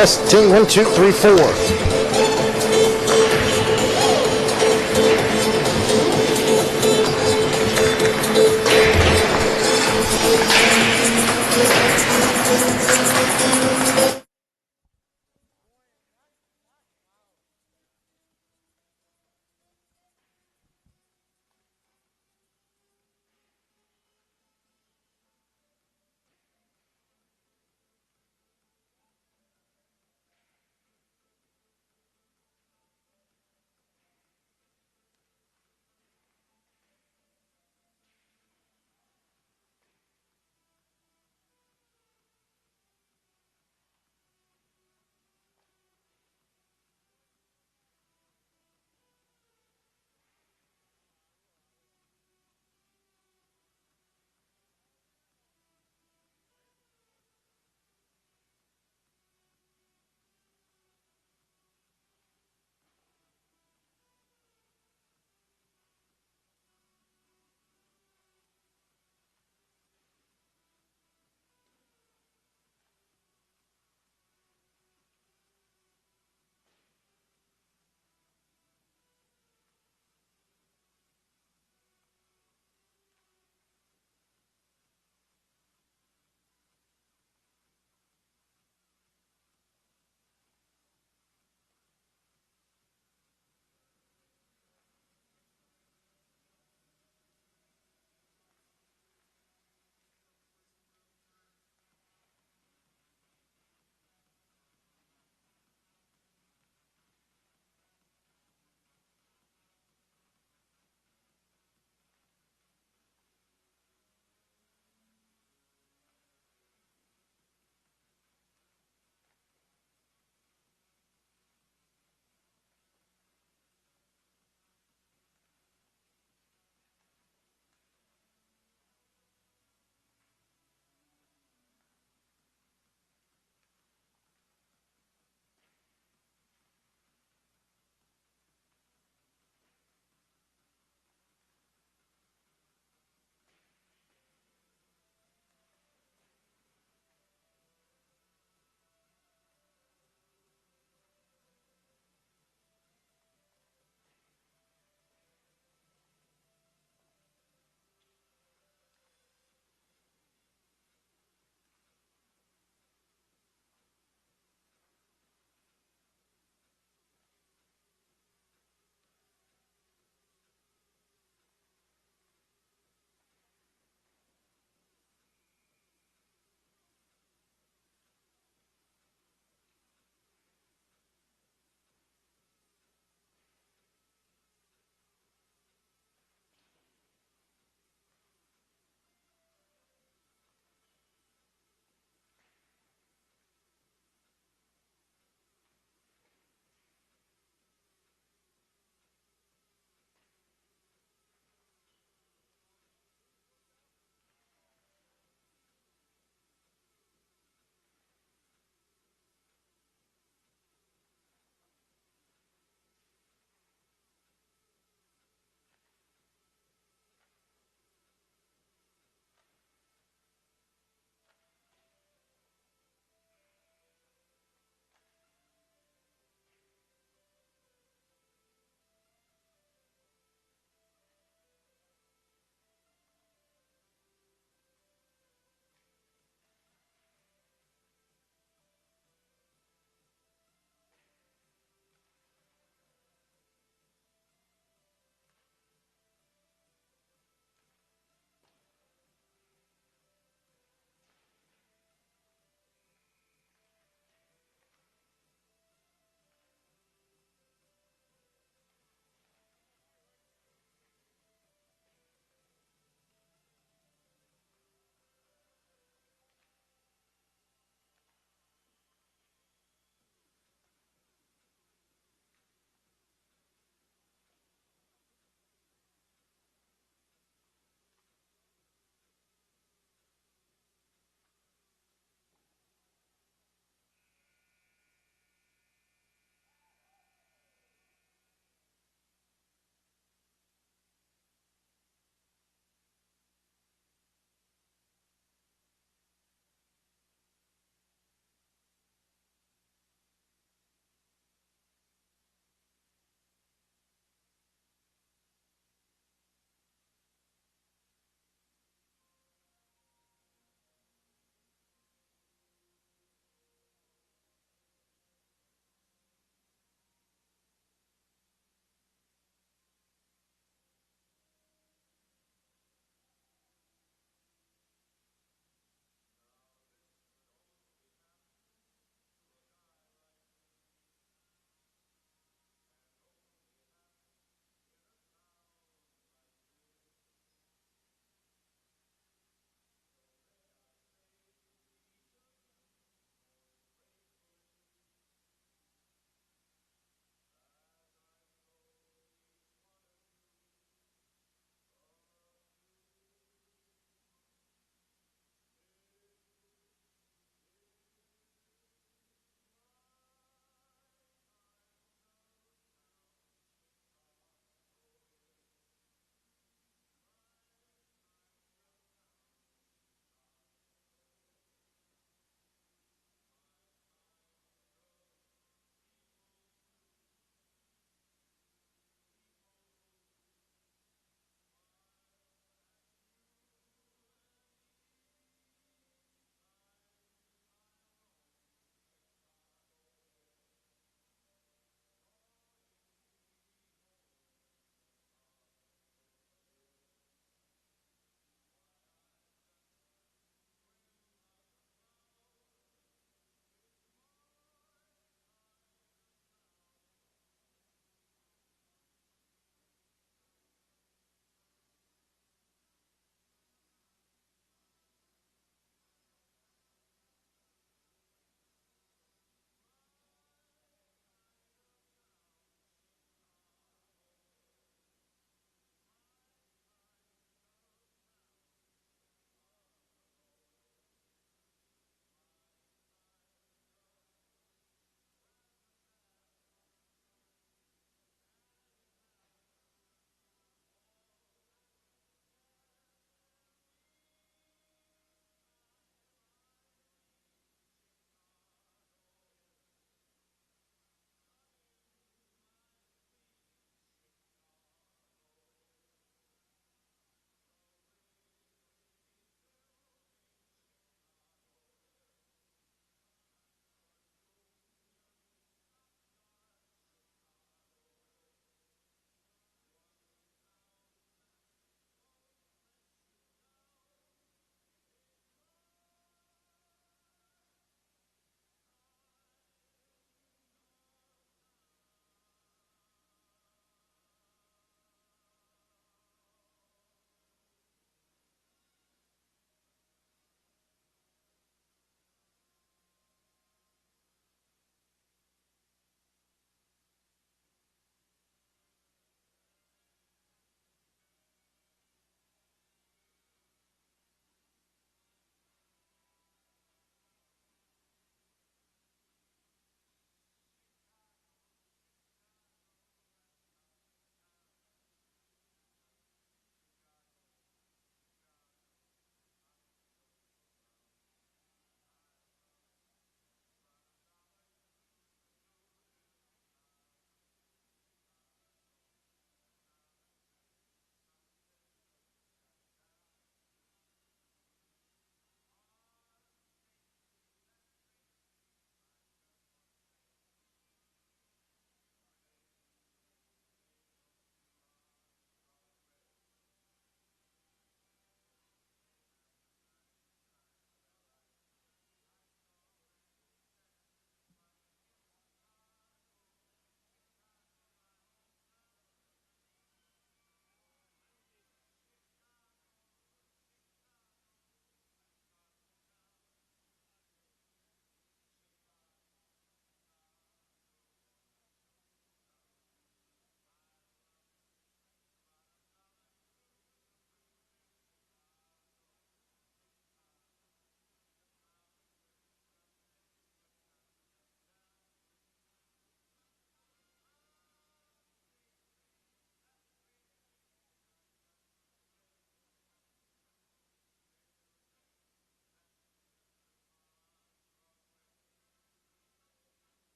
Testing 1, 2, 3, 4.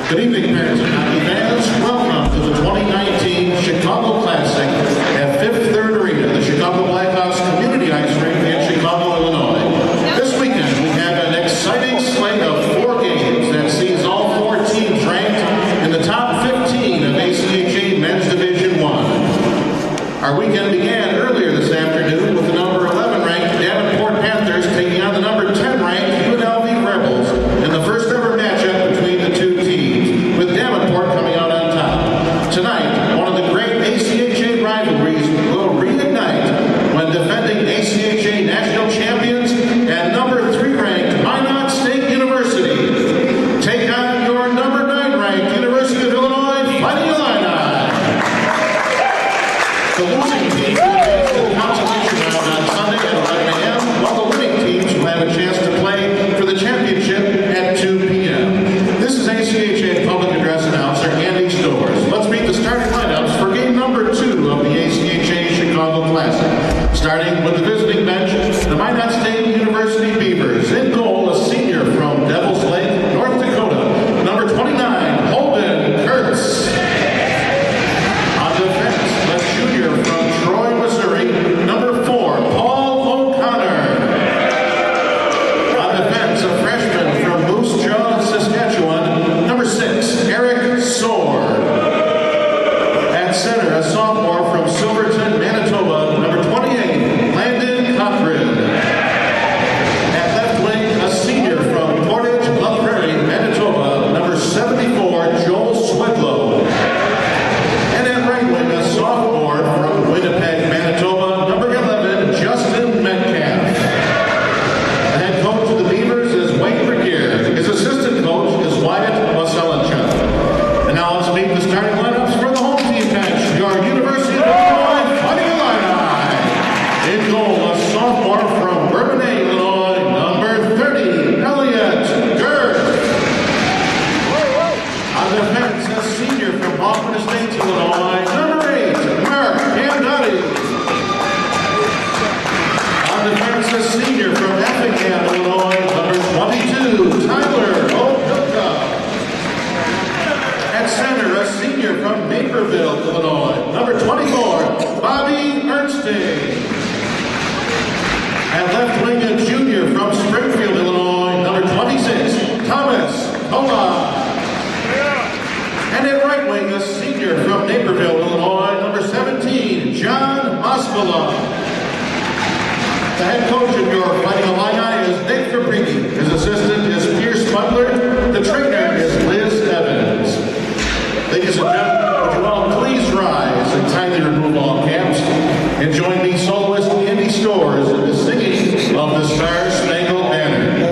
Good evening, parents and hockey fans. Welcome to the 2019 Chicago Classic at Fifth Third Arena, the Chicago Blackhawks Community Ice Rink in Chicago, Illinois. This weekend, we have an exciting slate of 4 games that sees all 4 teams ranked in the top 15 of ACHA Men's Division I. Our weekend began earlier this afternoon with the number 11 ranked Davenport Panthers taking on the number 10 ranked UNLV Rebels in the first ever matchup between the 2 teams, with Davenport coming out on top. Tonight, one of the great ACHA rivalries will reignite when defending ACHA national champions and number 3 ranked Minot State University take on your number 9 ranked University of Illinois Fighting Illini. The losing team will face the consolation round on Sunday at 11 a.m., while the winning teams will have a chance to play for the championship at 2 p.m. This is ACHA Public Address Announcer Andy Stores. Let's meet the starting lineups for game number 2 of the ACHA Chicago Classic. Starting with the visiting bench, the Minot State University Beavers. In goal, a senior from Devil's Lake, North Dakota, number 29, Holden Kurtz. On defense, a junior from Troy, Missouri, number 4, Paul O'Connor. On defense, a freshman from Moose Jaw, Saskatchewan, number 6, Eric Soar. At center, a sophomore from Silverton, Manitoba, number 28, Landon Cochran. At left wing, a senior from Portage La Prairie, Manitoba, number 74, Joel Swedlow. And at right wing, a sophomore from Winnipeg, Manitoba, number 11, Justin Metcalf. The head coach of the Beavers is Wayne Regier. His assistant coach is Wyatt Waselenchuk. And now let's meet the starting lineups for the home team bench, your University of Illinois Fighting Illini. In goal, a sophomore from Bourbonnais, Illinois, number 30, Elliot Gert. On defense, a senior from Hoffman Estates, Illinois, number 8, Mark Candotti. On defense, a senior from Effingham, Illinois, number 22, Tyler Opilka. At center, a senior from Naperville, Illinois, number 24, Bobby Ernstein. At left wing, a junior from Springfield, Illinois, number 26, Thomas Kola. And at right wing, a senior from Naperville, Illinois, number 17, John Moskola. The head coach of your Fighting Illini is Nick Pregame. His assistant is Pierce Butler. The trainer is Liz Evans. Ladies and gentlemen, would you all please rise and kindly remove all caps and join me, soloist Andy Stores, in the singing of the Star Spangled Banner.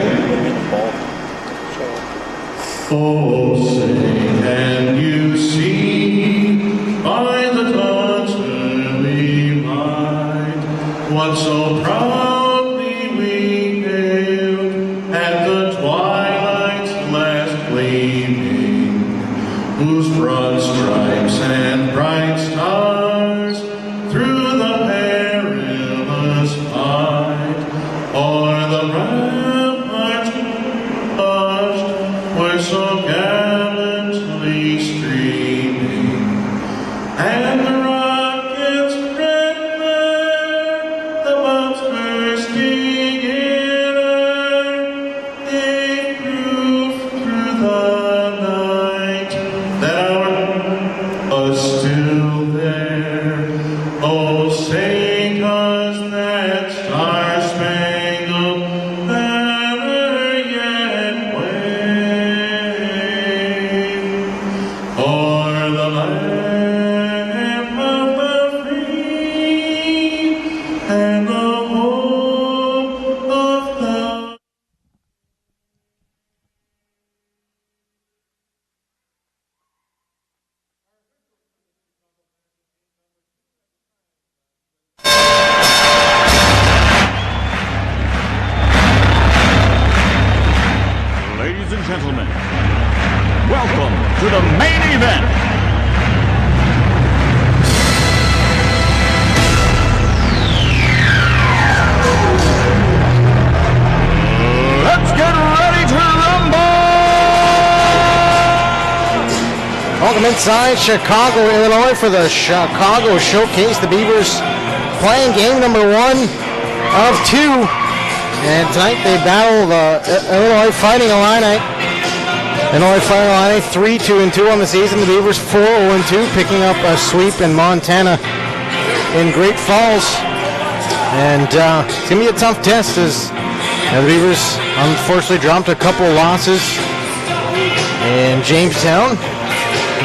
Oh, say, can you see by the dawn's early light what so proudly we hailed at the twilight's last gleaming, whose broad stripes and bright stars through the perilous fight o'er the ramparts pushed were so gallantly streaming, and the rockets' red glare, the bombs bursting in air, they proved through the night that our was still there. Oh, say does that star-spangled banner yet wave o'er the land of the free and the home of the women's side, Chicago, Illinois for the Chicago Showcase. The Beavers playing game number 1 of 2. And tonight they battle the Illinois Fighting Illini. Illinois Fighting Illini 3-2-2 on the season. The Beavers 4-0-2, picking up a sweep in Montana in Great Falls. And it's going to be a tough test as the Beavers unfortunately dropped a couple losses in Jamestown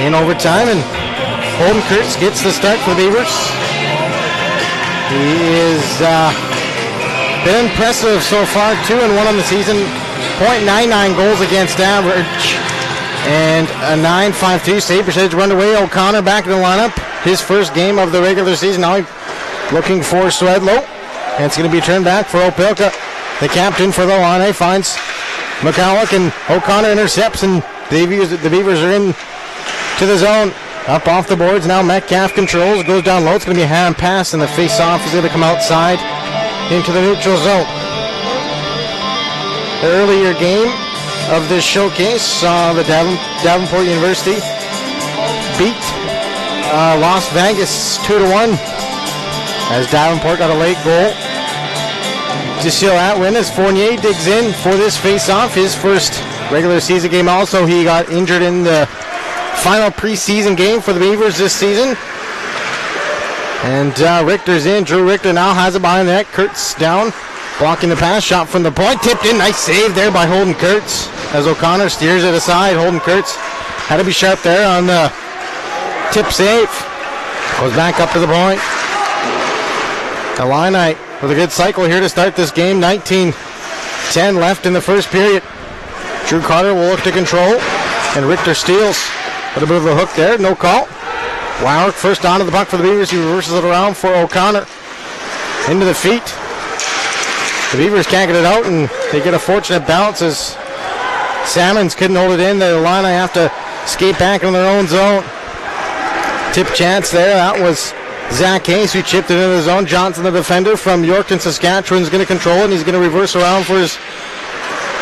in overtime, and Holden Kurtz gets the start for the Beavers. He is been impressive so far, 2-1 on the season, .99 goals against average, and a .952 save percentage. Run away, O'Connor back in the lineup. His first game of the regular season. Now looking for Swedlow, and it's going to be turned back for Opelka. The captain for the Illini finds McCulloch, and O'Connor intercepts, and the Beavers are in to the zone. Up off the boards, now Metcalf controls, goes down low. It's going to be a hand pass, and the face-off is going to come outside into the neutral zone. The earlier game of this showcase saw the Davenport University beat Las Vegas 2-1 as Davenport got a late goal to seal that win as Fournier digs in for this face-off. His first regular season game also. He got injured in the final preseason game for the Beavers this season. And Richter's in. Drew Richter now has it behind the net. Kurtz down, blocking the pass. Shot from the point. Tipped in. Nice save there by Holden Kurtz as O'Connor steers it aside. Holden Kurtz had to be sharp there on the tip save. Goes back up to the point. Illini with a good cycle here to start this game. 19-10 left in the first period. Drew Carter will look to control, and Richter steals. But a bit of a hook there, no call. Lauer first onto the puck for the Beavers. He reverses it around for O'Connor. Into the feet. The Beavers can't get it out, and they get a fortunate bounce as Salmons couldn't hold it in. The Illini have to skate back in their own zone. Tip chance there. That was Zach Hayes who chipped it into the zone. Johnson, the defender from Yorkton, Saskatchewan, is going to control it, and he's going to reverse around for his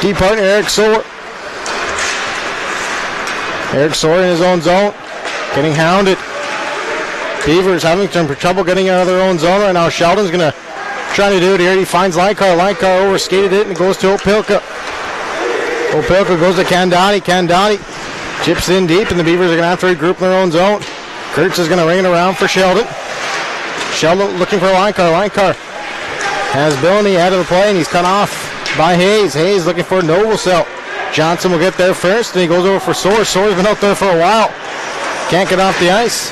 D partner, Eric Soar. Eric Soar in his own zone, getting hounded. Beavers having some trouble getting out of their own zone right now. Sheldon's going to try to do it here. He finds Lykar. Lykar overskated it and goes to Opelka. Opelka goes to Candani. Candani chips in deep, and the Beavers are going to have to regroup in their own zone. Kurtz is going to ring it around for Sheldon. Sheldon looking for Lykar. Lykar has Billany out of the play, and he's cut off by Hayes. Hayes looking for Novosel. Johnson will get there first, and he goes over for Soar. Soar's been out there for a while. Can't get off the ice.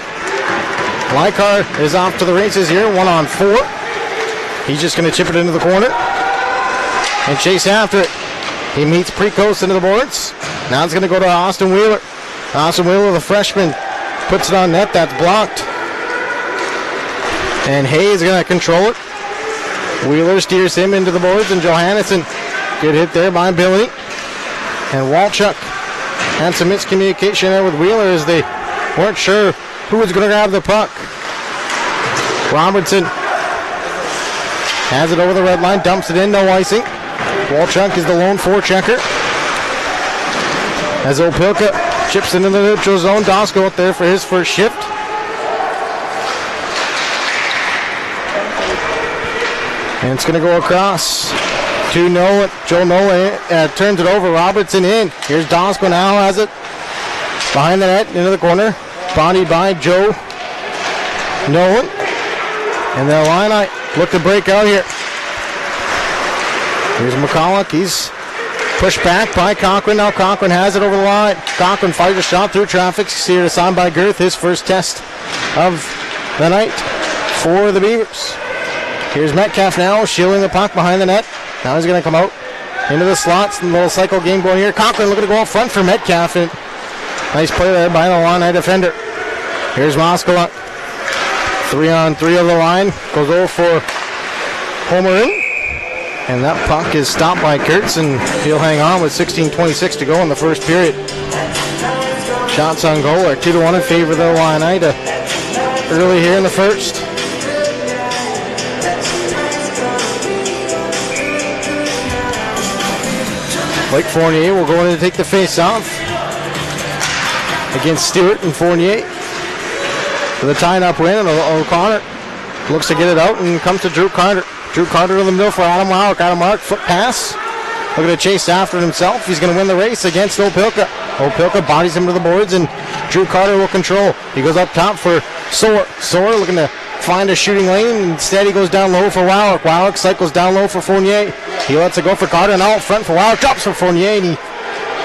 Lykar is off to the races here, 1-on-4. He's just going to chip it into the corner and chase after it. He meets Precost into the boards. Now it's going to go to Austin Wheeler. Austin Wheeler, the freshman, puts it on net. That's blocked. And Hayes is going to control it. Wheeler steers him into the boards, and Johannesson, good hit there by Billy. And Walchuk had some miscommunication there with Wheeler as they weren't sure who was going to grab the puck. Robertson has it over the red line, dumps it in, no icing. Walchuk is the lone forechecker. As Opelka chips into the neutral zone, Dosko up there for his first shift. And it's going to go across to Nolan. Joe Nolan turns it over. Robertson in. Here's Dosko now, has it behind the net, into the corner. Bodied by Joe Nolan. And the Illini look to break out here. Here's McCulloch. He's pushed back by Cochran. Now Cochran has it over the line. Cochran fires a shot through traffic. Steered aside by Girth. His first test of the night for the Beavers. Here's Metcalf now, shielding the puck behind the net. Now he's going to come out into the slots. A little cycle game going here. Cochran looking to go out front for Metcalf. And nice play there by the Illini defender. Here's Moskowitz. 3-on-3 of the line. Goes over for Homerin. And that puck is stopped by Kurtz, and he'll hang on with 16:26 to go in the first period. Shots on goal are 2-1 in favor of the Illini early here in the first. Blake Fournier will go in to take the face off. against Stewart and Fournier. For the tie-up win, and O'Connor looks to get it out and comes to Drew Carter. Drew Carter to the middle for Adam Warwick. Adam Warwick, foot pass. Looking to chase after it himself. He's going to win the race against Opilka. Opilka bodies him to the boards, and Drew Carter will control. He goes up top for Soar. Soar looking to find a shooting lane. Instead, he goes down low for Warwick. Warwick cycles down low for Fournier. He lets it go for Carter, and out up front for Warwick. Drops for Fournier, and he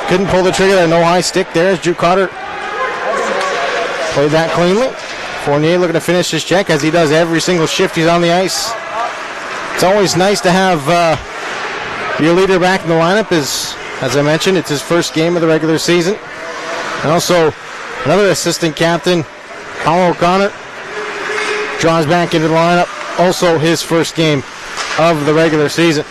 couldn't pull the trigger there. No high stick there as Drew Carter played that cleanly. Fournier looking to finish his check as he does every single shift he's on the ice. It's always nice to have your leader back in the lineup. As I mentioned, it's his first game of the regular season. And also, another assistant captain, Paul O'Connor, draws back into the lineup. Also his first game of the regular season.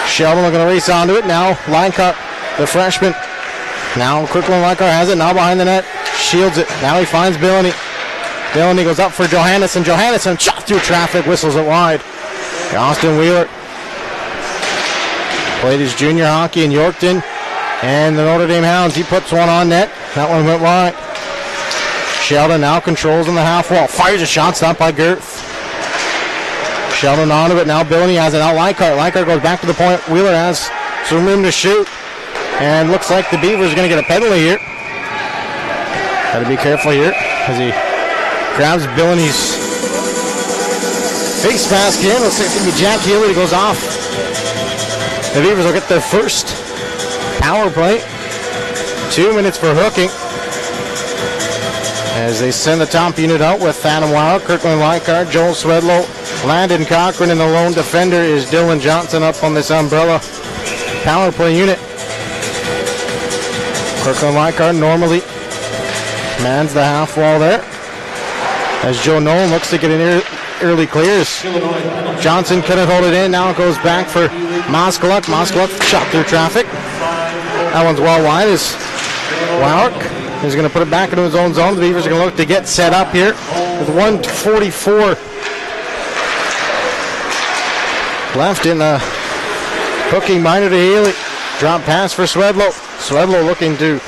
Sheldon looking to race onto it. Now, Linecock, the freshman. Now, quickly Linecock has it. Now behind the net. Shields it. Now he finds Billany. Billany goes up for Johannesson. Johannesson shot through traffic, whistles it wide. Austin Wheeler played his junior hockey in Yorkton. And the Notre Dame Hounds, he puts one on net. That one went wide. Sheldon now controls on the half wall. Fires a shot, stopped by Girth. Sheldon onto it. Now Billany has it out. Linecock goes back to the point. Wheeler has some room to shoot. And looks like the Beavers are going to get a penalty here. Got to be careful here as he grabs Billany's face mask here. Looks like it's going to be Jack Healy. He goes off. The Beavers will get their first power play. 2 minutes for hooking. As they send the top unit out with Adam Wild, Kirkland Leichhardt, Joel Swedlow, Landon Cochran, and the lone defender is Dylan Johnson up on this umbrella power play unit. Kirkland Leichhardt normally mans the half wall there. As Joe Nolan looks to get an early clears. Johnson couldn't hold it in. Now it goes back for Moskaluk. Moskaluk shot through traffic. That one's well wide as Warwick is going to put it back into his own zone. The Beavers are going to look to get set up here with 1:44 left in the hooking minor to Healy. Drop pass for Swedlow. Swedlow looking to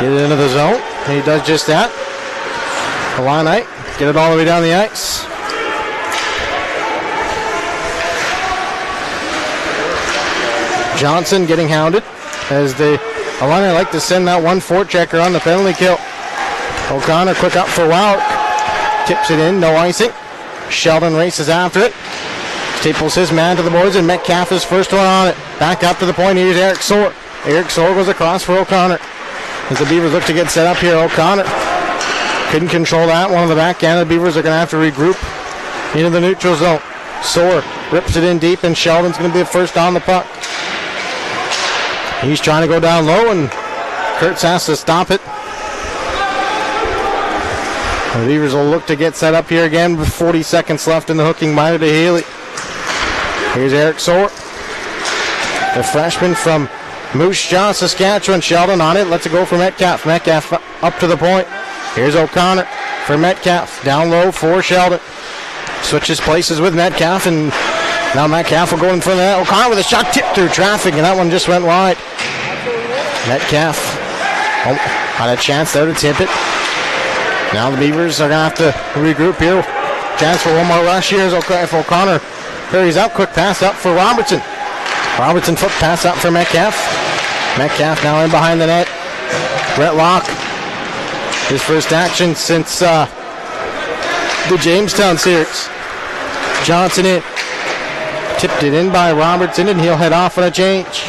get it into the zone. And he does just that. Illini get it all the way down the ice. Johnson getting hounded as the Illini like to send that 1-4 checker on the penalty kill. O'Connor quick up for Warwick. Tips it in, no icing. Sheldon races after it. Staples his man to the boards, and Metcalf is first one on it. Back up to the point, here's Eric Soar. Eric Soar goes across for O'Connor. As the Beavers look to get set up here, O'Connor couldn't control that. One of the backhand. The Beavers are going to have to regroup into the neutral zone. Soar rips it in deep, and Sheldon's going to be the first on the puck. He's trying to go down low, and Kurtz has to stop it. The Beavers will look to get set up here again with 40 seconds left in the hooking minor to Healy. Here's Eric Soar, the freshman from Moose Jaw, Saskatchewan. Sheldon on it. Lets it go for Metcalf. Metcalf up to the point. Here's O'Connor for Metcalf. Down low for Sheldon. Switches places with Metcalf, and now Metcalf will go in front of that. O'Connor with a shot tipped through traffic, and that one just went wide. Metcalf had a chance there to tip it. Now the Beavers are going to have to regroup here. Chance for one more rush here if O'Connor hurries up. Quick pass up for Robertson. Robertson foot pass up for Metcalf. Metcalf now in behind the net. Brett Locke, his first action since the Jamestown series. Johnson in. Tipped it in by Robertson, and he'll head off on a change.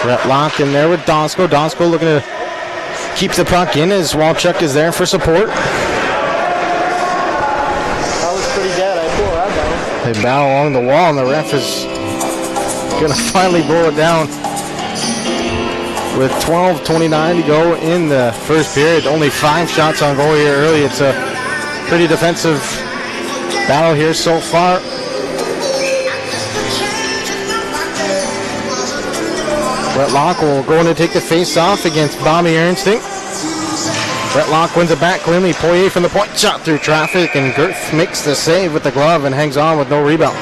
Brett Locke in there with Donsko. Donsko looking to keep the puck in as Walchuk is there for support. That was pretty dead. I pulled that down. They battle along the wall, and the ref is going to finally blow it down. With 12:29 to go in the first period. Only 5 shots on goal here early. It's a pretty defensive battle here so far. Brett Locke will go in to take the face-off against Bobby Ernstink. Brett Locke wins it back cleanly. Poirier from the point, shot through traffic, and Girth makes the save with the glove and hangs on with no rebound.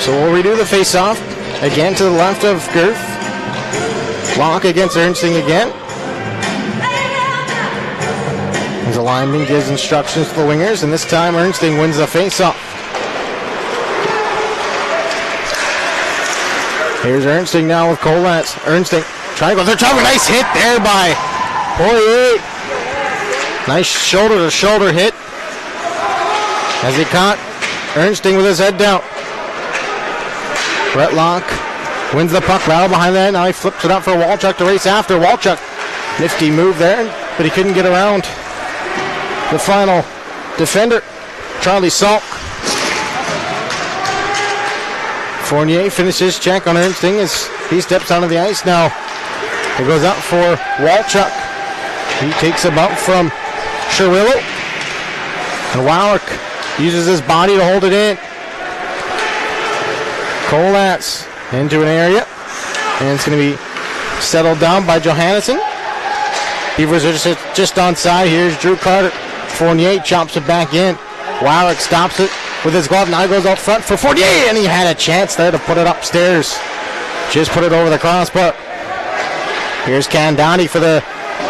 So we'll redo the face-off. Again to the left of Girth. Lock against Ernsting again. His lineman gives instructions to the wingers, and this time Ernsting wins the face-off. Here's Ernsting now with Coletz. Ernsting trying to go through trouble. Nice hit there by Poirier. Nice shoulder-to-shoulder hit as he caught Ernsting with his head down. Retlock wins the puck battle behind that. Now he flips it up for Walchuk to race after. Walchuk, nifty move there, but he couldn't get around the final defender, Charlie Salk. Fournier finishes check on Ernsting as he steps onto the ice now. It goes out for Walchuk. He takes a bump from Shirillo. And Wowrick uses his body to hold it in. Coletz into an area. And it's going to be settled down by Johannesson. Beavers are just onside. Here's Drew Carter. Fournier chops it back in. Wowrick stops it with his glove. Now he goes out front for Fournier. And he had a chance there to put it upstairs. Just put it over the crossbar. Here's Candani for the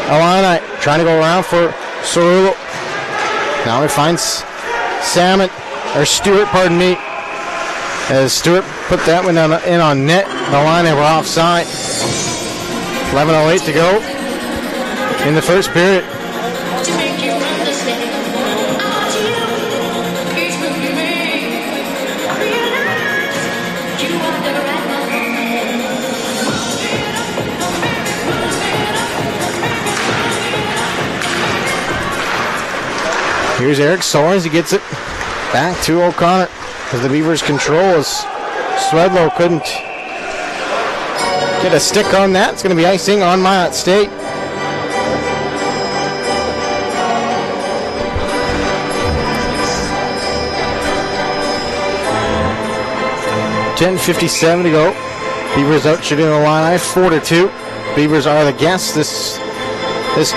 Illini. Trying to go around for Cerullo. Now he finds Stewart, pardon me. As Stewart put that one in on net. The Illini were offside. 11:08 to go in the first period. Here's Eric Soares. He gets it back to O'Connor as the Beavers control as Swedlow couldn't get a stick on that. It's going to be icing on Minot State. $10:57 to go. Beavers out shooting the line 4-2. Beavers are the guests this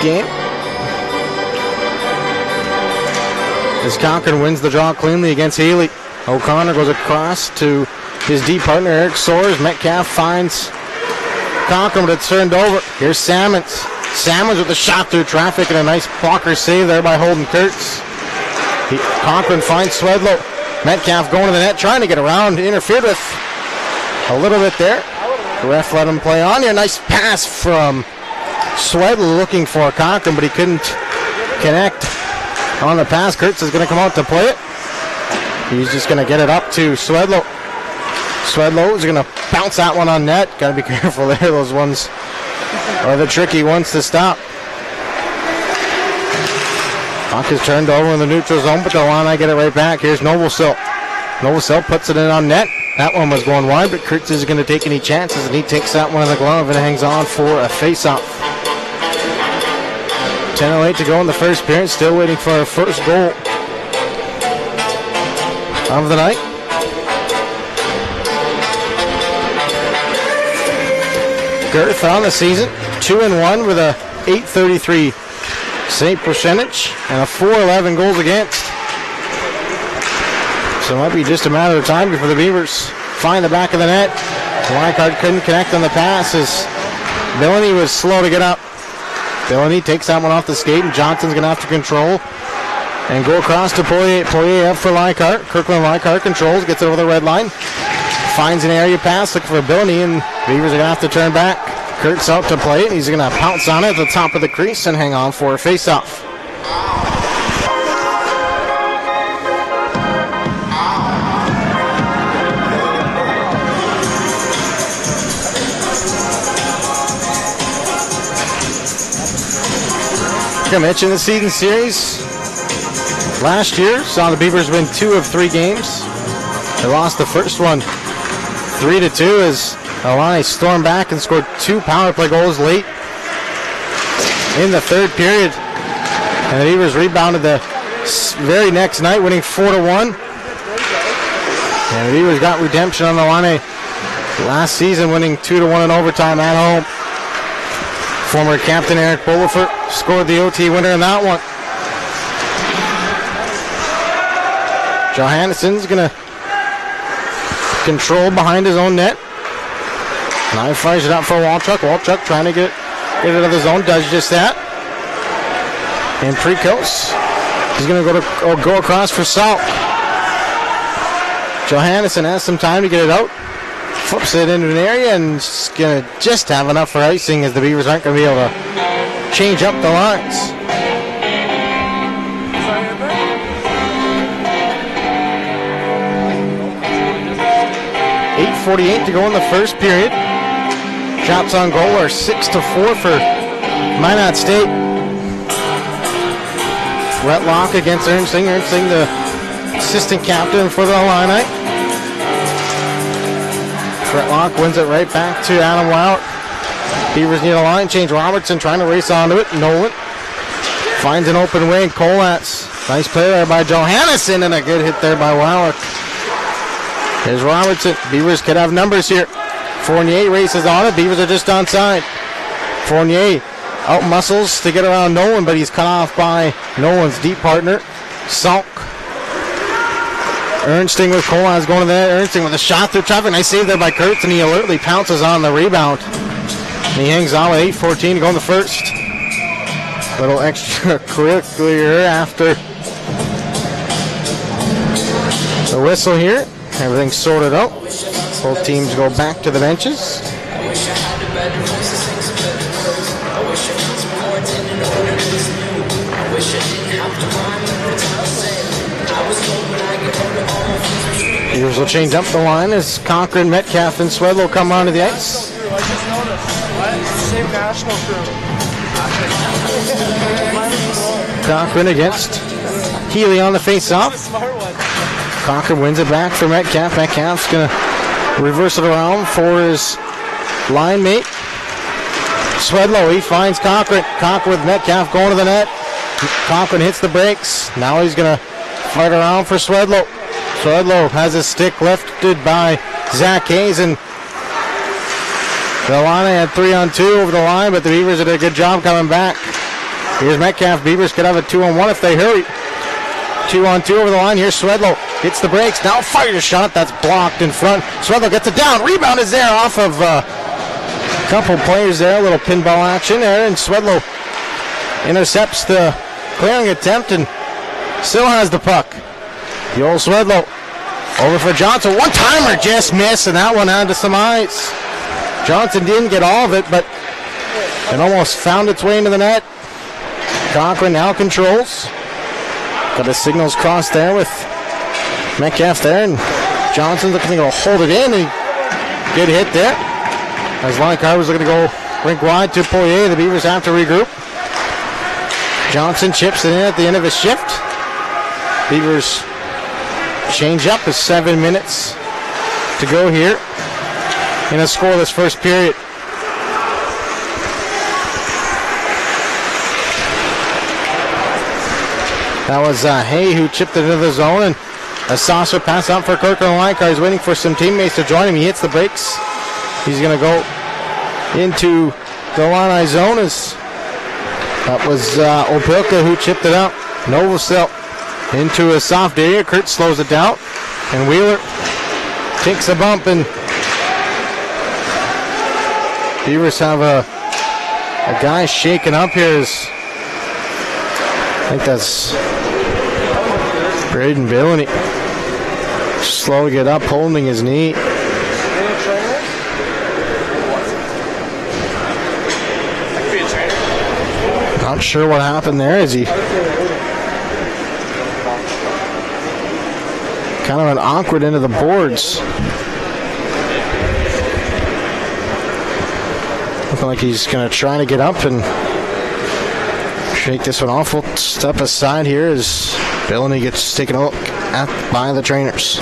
game. As Conklin wins the draw cleanly against Healy. O'Connor goes across to his D partner, Eric Soares. Metcalf finds Conklin, but it's turned over. Here's Sammons. Sammons with a shot through traffic and a nice blocker save there by Holden Kurtz. Conklin finds Swedlow. Metcalf going to the net, trying to get around, interfered with a little bit there. The ref let him play on here. Nice pass from Swedlow looking for Conklin, but he couldn't connect on the pass. Kurtz is going to come out to play it. He's just going to get it up to Swedlow. Swedlow is going to bounce that one on net. Got to be careful there. Those ones are the tricky ones to stop. Puck is turned over in the neutral zone, but the Illini get it right back. Here's Novosel. Novosel puts it in on net. That one was going wide, but Kurtz isn't going to take any chances, and he takes that one in the glove and hangs on for a face-off. 10:08 to go in the first period. Still waiting for our first goal of the night. Girth on the season, 2-1 with a .833 save percentage and a .411 goals against. So it might be just a matter of time before the Beavers find the back of the net. Weikart couldn't connect on the pass as Billany was slow to get up. Billany takes that one off the skate, and Johnson's going to have to control and go across to Poirier. Poirier up for Leichhardt. Kirkland Leichhardt controls, gets it over the red line. Finds an area pass, looking for Billany, and Beavers are going to have to turn back. Kurtz out to play it. He's going to pounce on it at the top of the crease and hang on for a face-off. I mentioned the season series last year saw the Beavers win 2 of 3 games. They lost the first one 3-2 as Illini stormed back and scored 2 power play goals late in the third period. And the Beavers rebounded the very next night, winning 4-1. And the Beavers got redemption on the Illini last season, winning 2-1 in overtime at home. Former captain Eric Bulifert scored the OT winner in that one. Johannesson's going to control behind his own net. Now he fires it up for Walchuk. Walchuk trying to get it out of the zone, does just that. And Precos, he's going to go across for Salt. Johannesson has some time to get it out. Flips it into an area and is going to just have enough for icing, as the Beavers aren't going to be able to change up the lines. 8:48 to go in the first period. Shots on goal are 6-4 for Minot State. Brett Locke against Ernsting. Ernsting, the assistant captain for the Illini. Brett Locke wins it right back to Adam Wild. Beavers need a line change. Robertson trying to race onto it. Nolan finds an open wing. Colatz. Nice play there by Johannesson, and a good hit there by Wowler. Here's Robertson. Beavers could have numbers here. Fournier races on it. Beavers are just onside. Fournier out muscles to get around Nolan, but he's cut off by Nolan's deep partner, Salk. Ernsting with Colatz going to the net. Ernsting with a shot through traffic. Nice save there by Kurtz, and he alertly pounces on the rebound. And he hangs on with 8:14 to go in the first. Little extracurricular after the whistle here. Everything's sorted out. Both teams go back to the benches. Beavers will change up the line as Cochran, Metcalf, and Swedlow come onto the ice. Cochran against Healy on the face-off. Cochran wins it back for Metcalf. Metcalf's going to reverse it around for his line mate. Swedlow, he finds Cochran. Cochran with Metcalf going to the net. Cochran hits the brakes. Now he's going to fight around for Swedlow. Swedlow has his stick lifted by Zach Hayes, and the Illini had 3-on-2 over the line, but the Beavers did a good job coming back. Here's Metcalf. Beavers could have a 2-on-1 if they hurry. 2-on-2 over the line. Here's Swedlow. Hits the brakes. Now fires a shot. That's blocked in front. Swedlow gets it down. Rebound is there off of a couple players there. A little pinball action there. And Swedlow intercepts the clearing attempt and still has the puck. The old Swedlow over for Johnson. One-timer just missed, and that one onto some ice. Johnson didn't get all of it, but it almost found its way into the net. Cochran now controls. Got his signals crossed there with Metcalf there, and Johnson looking to go hold it in. Good hit there. As Leincar was looking to go rink wide to Poirier, the Beavers have to regroup. Johnson chips it in at the end of his shift. Beavers change up with 7 minutes to go here in a scoreless first period. That was Hay who chipped it into the zone, and a saucer pass out for Kirkland Leincar. He's waiting for some teammates to join him. He hits the brakes. He's going to go into the Illini zone. That was Opilka who chipped it out. Novosel into a soft area. Kurt slows it down, and Wheeler takes a bump, and Beavers have a guy shaken up here. I think that's Braden Billany. Slow to get up, holding his knee. Not sure what happened there. Is he kind of an awkward into the boards? Looking like he's going to try to get up and shake this one off. We'll step aside here as Billany gets taken a look at by the trainers.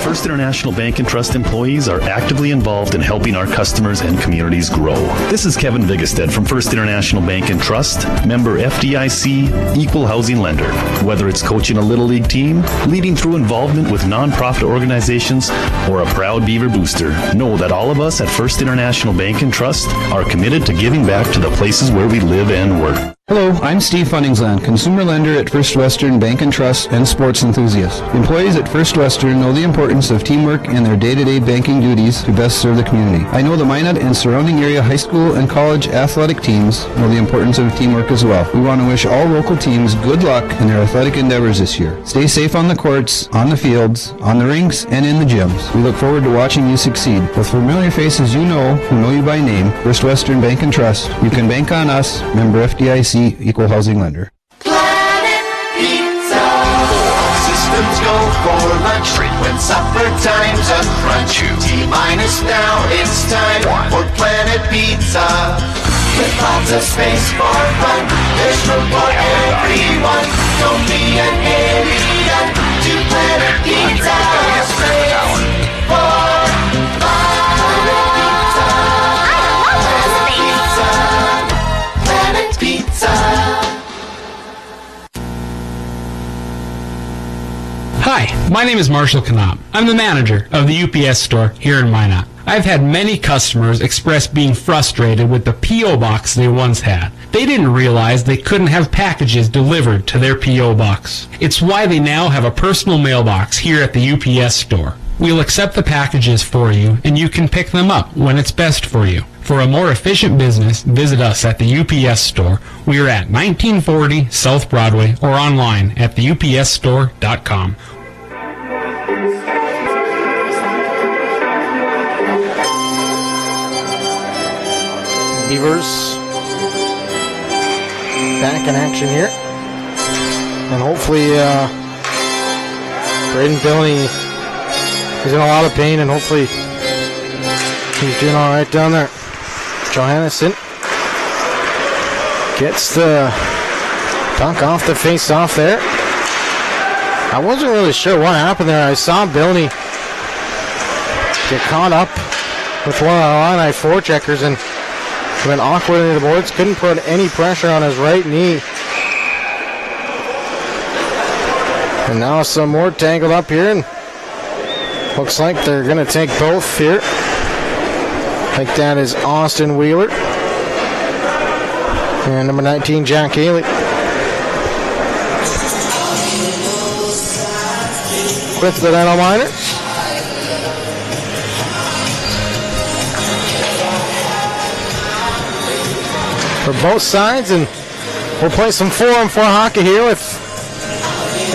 First International Bank and Trust employees are actively involved in helping our customers and communities grow. This is Kevin Vigestead from First International Bank and Trust, member FDIC, equal housing lender. Whether it's coaching a Little League team, leading through involvement with nonprofit organizations, or a proud Beaver booster, know that all of us at First International Bank and Trust are committed to giving back to the places where we live and work. Hello, I'm Steve Funningsland, consumer lender at First Western Bank and Trust and sports enthusiast. Employees at First Western know the importance of teamwork in their day-to-day banking duties to best serve the community. I know the Minot and surrounding area high school and college athletic teams know the importance of teamwork as well. We want to wish all local teams good luck in their athletic endeavors this year. Stay safe on the courts, on the fields, on the rinks, and in the gyms. We look forward to watching you succeed. With familiar faces you know, who know you by name, First Western Bank and Trust, you can bank on us, member FDIC, equal housing lender. Planet Pizza. Systems go for lunch when supper time's a crunch. T-minus now, it's time for Planet Pizza. With lots of space for fun, there's room for everyone. Don't be an idiot to Planet Pizza. Space for Hi, my name is Marshall Knop. I'm the manager of the UPS store here in Minot. I've had many customers express being frustrated with the P.O. box they once had. They didn't realize they couldn't have packages delivered to their P.O. box. It's why they now have a personal mailbox here at the UPS store. We'll accept the packages for you, and you can pick them up when it's best for you. For a more efficient business, visit us at the UPS store. We are at 1940 South Broadway or online at theupsstore.com. Beavers back in action here. And hopefully Braden Billney is in a lot of pain, and hopefully he's doing all right down there. Johannesson gets the dunk off the face-off there. I wasn't really sure what happened there. I saw Billney get caught up with one of the Illini forecheckers and went awkward into the boards. Couldn't put any pressure on his right knee. And now some more tangled up here, and looks like they're going to take both here. I think that is Austin Wheeler and number 19, Jack Haley. With the Dental Miners. For both sides, and we'll play some 4-on-4 hockey here with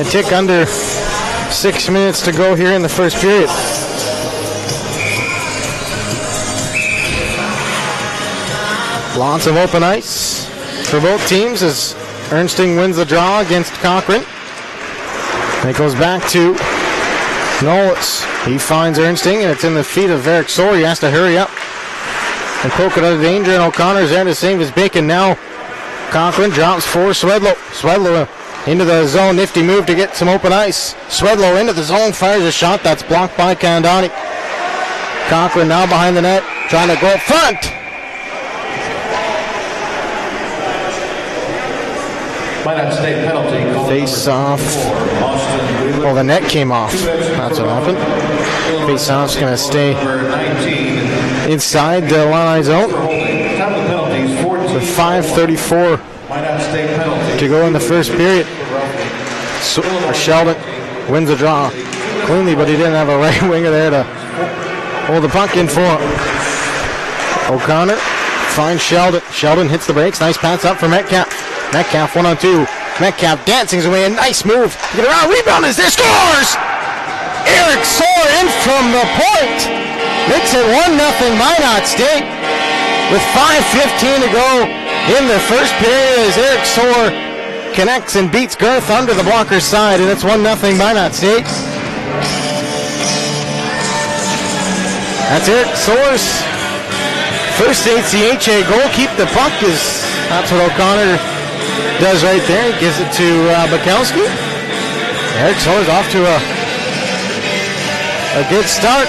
a tick under 6 minutes to go here in the first period. Lots of open ice for both teams as Ernsting wins the draw against Cochrane. And it goes back to Knowles. He finds Ernsting, and it's in the feet of Eric Soar. He has to hurry up and poke it out of danger, and O'Connor's there to save his bacon. Now Cochrane drops for Swedlow. Swedlow into the zone. Nifty move to get some open ice. Swedlow into the zone, fires a shot that's blocked by Candani. Cochrane now behind the net, trying to go up front. Minot State penalty. Face off. Well, the net came off. That's what happened. Face off's going to stay inside the line zone. With 5:34 to go in the first period. Sheldon wins the draw cleanly, but he didn't have a right winger there to hold the puck in for O'Connor. Finds Sheldon. Sheldon hits the brakes. Nice pass up for Metcalf. Metcalf 1-on-2. Metcalf dancing his way. A nice move. Get around. Rebound is there. Scores! Eric Soar in from the point. Makes it 1-0 Minot State. With 5:15 to go in the first period as Eric Soar connects and beats Girth under the blocker's side. And it's 1-0 Minot State. That's Eric Soar's first ACHA goal. Keep the puck that's what O'Connor does right there. He gives it to Bukowski. Eric Soar's off to a good start.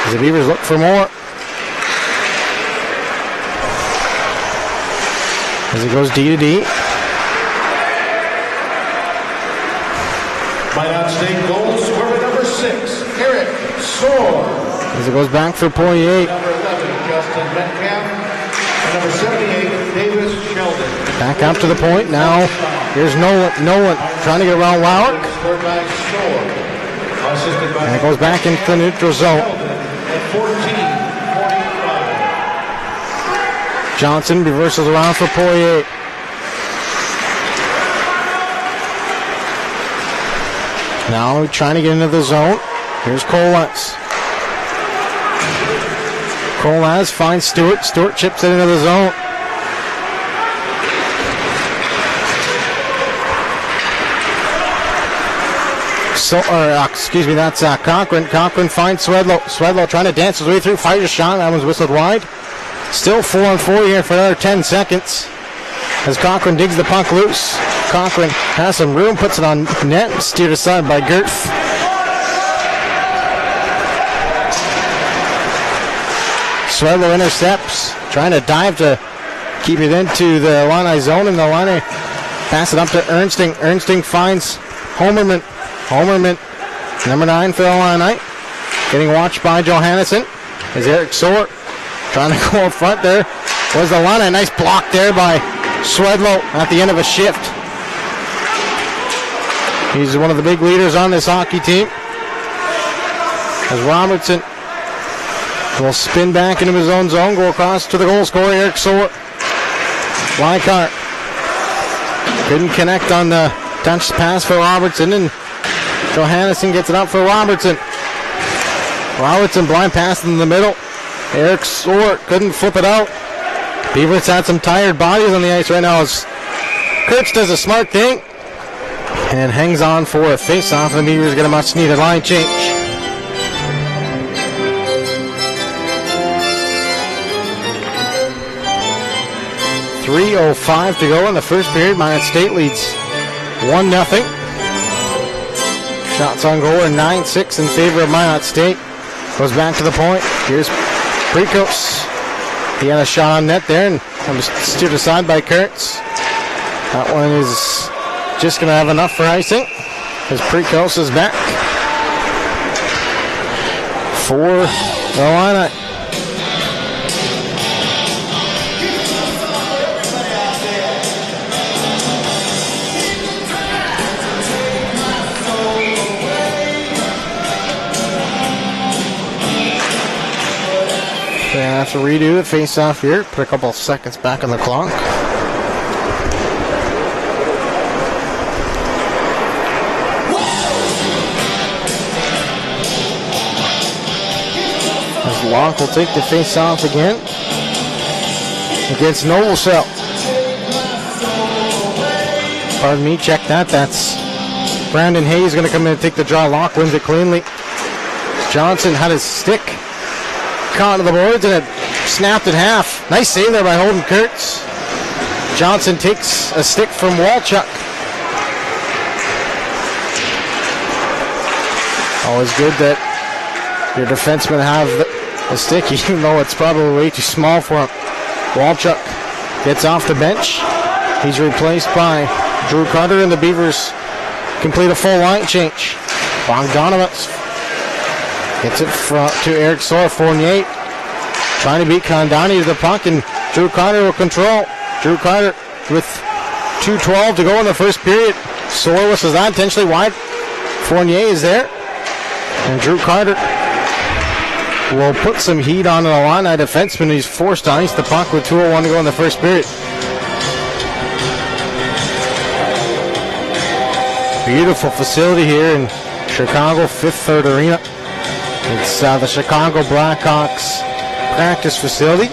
As the Beavers look for more. As it goes D to D. Minot State goal scorer number 6, Eric Soar. As it goes back for Poirier. Number 11, Justin Metcalf. number 78, Davis Sheldon. Back up to the point. Now here's Nolan trying to get around Lauer. Scored by Shore. Assisted by And it goes back into the neutral zone. at 14-45. Johnson reverses around for Poirier. Now trying to get into the zone. Here's Colas. Colas finds Stewart. Stewart chips it into the zone. That's Cochran. Cochran finds Swedlow. Swedlow trying to dance his way through. Fires a shot. That one's whistled wide. Still 4-on-4 here for another 10 seconds. As Cochran digs the puck loose. Cochran has some room, puts it on net, steered aside by Gerth. Swedlow intercepts, trying to dive to keep it into the Illini zone, and the Illini pass it up to Ernsting. Ernsting finds Homerman. Homerman, number 9 for Illini, getting watched by Johannesson. Is Eric Soar trying to go up front there. Was the Illini. Nice block there by Swedlow at the end of a shift. He's one of the big leaders on this hockey team. As Robertson will spin back into his own zone, go across to the goal scorer, Eric Soar. Leichhardt couldn't connect on the touch pass for Robertson, and Johannesson gets it up for Robertson. Robertson blind pass in the middle. Eric Soar couldn't flip it out. Beavers had some tired bodies on the ice right now as Kurtz does a smart thing and hangs on for a face-off, and the Beavers get a much-needed line change. .3:05 to go in the first period. Minot State leads 1-0. Shots on goal are 9-6 in favor of Minot State. Goes back to the point. Here's Prekos. He had a shot on net there and was steered aside by Kurtz. That one is just going to have enough for icing as Prekos is back for the Illini. They have to redo the face-off here. Put a couple of seconds back on the clock. As Locke will take the face-off again against Noblesville. Pardon me, check that. That's Brandon Hayes going to come in and take the draw. Locke wins it cleanly. Johnson had his stick caught to the boards and it snapped in half. Nice save there by Holden Kurtz. Johnson takes a stick from Walchuk. Always good that your defensemen have a stick, even though it's probably way too small for him. Walchuk gets off the bench. He's replaced by Drew Carter, and the Beavers complete a full line change. Bogdanovich gets it to Eric Soar, 4-8. Trying to beat Kandani to the puck, and Drew Carter will control. Drew Carter with 2:12 to go in the first period. Soar whistles on, intentionally wide. Fournier is there. And Drew Carter will put some heat on an Illini defenseman. He's forced to ice the puck with 2:01 to go in the first period. Beautiful facility here in Chicago, Fifth Third Arena. It's the Chicago Blackhawks practice facility.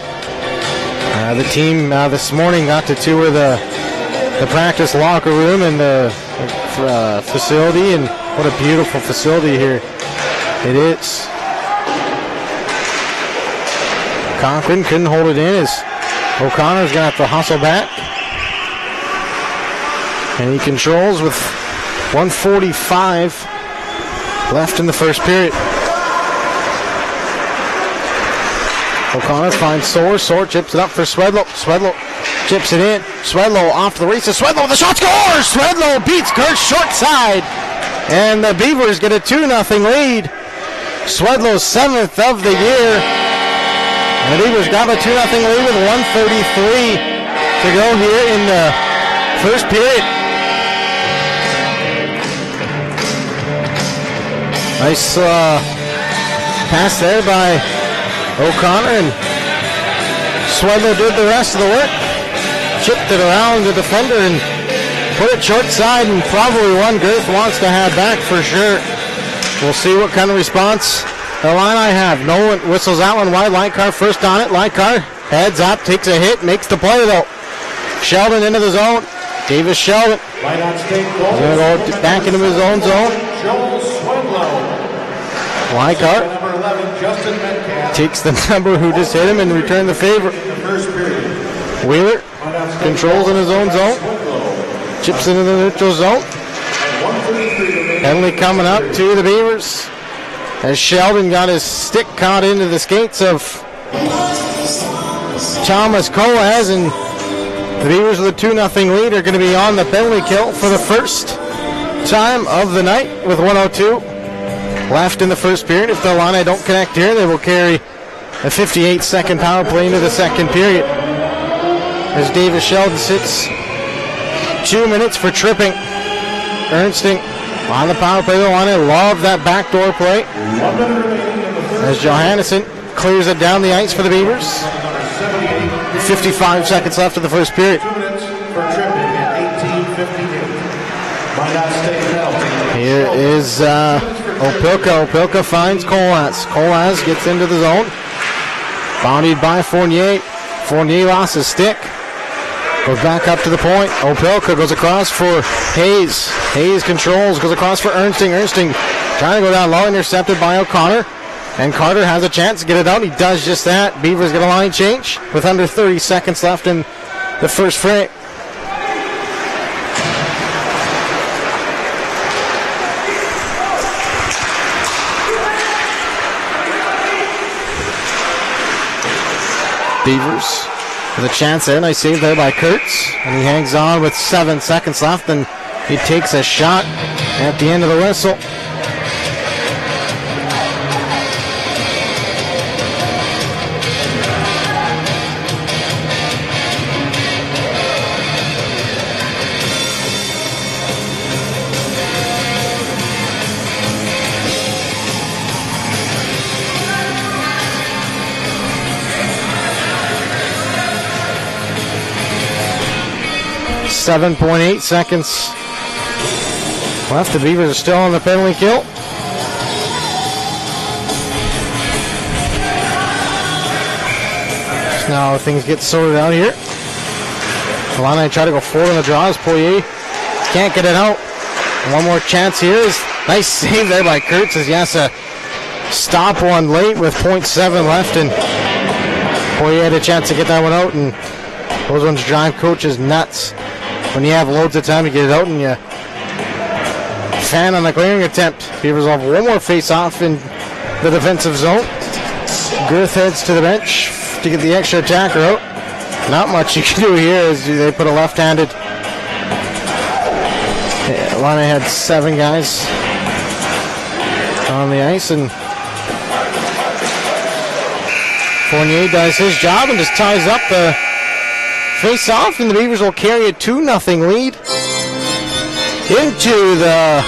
The team this morning got to tour the practice locker room and the facility, and what a beautiful facility here it is. Cochran couldn't hold it in as O'Connor's going to have to hustle back. And he controls with 1:45 left in the first period. O'Connor finds Soar. Soar chips it up for Swedlow. Swedlow chips it in. Swedlow off the races. Swedlow, the shot scores! Swedlow beats Kurtz short side. And the Beavers get a 2-0 lead. Swedlow's 7th of the year. And the Beavers got a 2-0 lead with 1:33 to go here in the first period. Nice pass there by O'Connor, and Swedlow did the rest of the work. Chipped it around the defender and put it short side, and probably one Girth wants to have back for sure. We'll see what kind of response the Illini have. No one whistles that one wide. Lightcar first on it. Lightcar heads up, takes a hit, makes the play though. Sheldon into the zone. Davis Sheldon. He's going to go back into his own zone. Lightcar takes the number who just hit him and return the favor. Wheeler controls in his own zone. Chips into the neutral zone. Penalty coming up to the Beavers as Sheldon got his stick caught into the skates of Thomas Coaz, and the Beavers with a 2-0 lead are going to be on the penalty kill for the first time of the night with 1:02 left in the first period. If the Illini don't connect here, they will carry a 58-second power play into the second period. As Davis Sheldon sits 2 minutes for tripping. Ernsting on the power play. The Illini love that backdoor play. As Johannesson clears it down the ice for the Beavers. 55 seconds left of the first period. 2 minutes for tripping at 18:58. Might not stay penalty. Here is Opilka. Opilka finds Colas. Colas gets into the zone. Bounded by Fournier. Fournier lost his stick. Goes back up to the point. Opilka goes across for Hayes. Hayes controls, goes across for Ernsting. Ernsting trying to go down low, intercepted by O'Connor. And Carter has a chance to get it out. He does just that. Beavers get a line change with under 30 seconds left in the first frame. Beavers with a chance there. Nice save there by Kurtz. And he hangs on with 7 seconds left, and he takes a shot at the end of the whistle. .8 seconds left. The Beavers are still on the penalty kill. So now things get sorted out here. Illini try to go forward on the draws. Poirier can't get it out. One more chance here. Is nice save there by Kurtz as he has to stop one late with .7 left, and Poirier had a chance to get that one out, and those ones drive coaches nuts. When you have loads of time to get it out and you fan on the clearing attempt. Beavers will have one more face-off in the defensive zone. Girth heads to the bench to get the extra attacker out. Not much you can do here as they put a left-handed. Illini had 7 guys on the ice, and Fournier does his job and just ties up the face off, and the Beavers will carry a 2-0 lead into the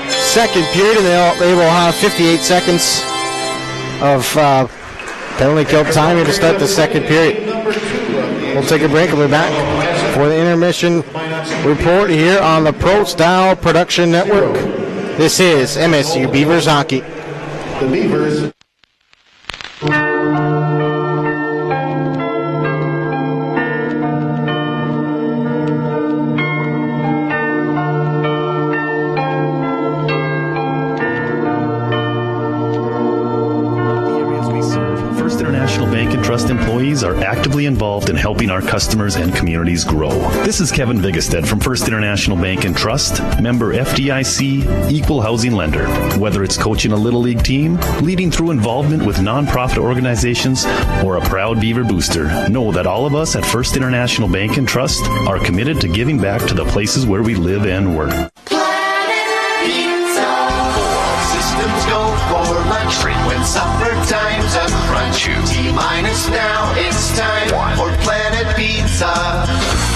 second period, and they will have 58 seconds of penalty kill time here to start the second period. We'll take a break and we'll be back for the intermission report here on the Pro Style Production Network. This is MSU Beavers Hockey. The Beavers. Trust employees are actively involved in helping our customers and communities grow. This is Kevin Vigestead from First International Bank and Trust, member FDIC, equal housing lender. Whether it's coaching a Little League team, leading through involvement with nonprofit organizations, or a proud Beaver booster, know that all of us at First International Bank and Trust are committed to giving back to the places where we live and work. Systems go for lunch break when supper time's a crunch. T-minus now, it's time for Planet Pizza.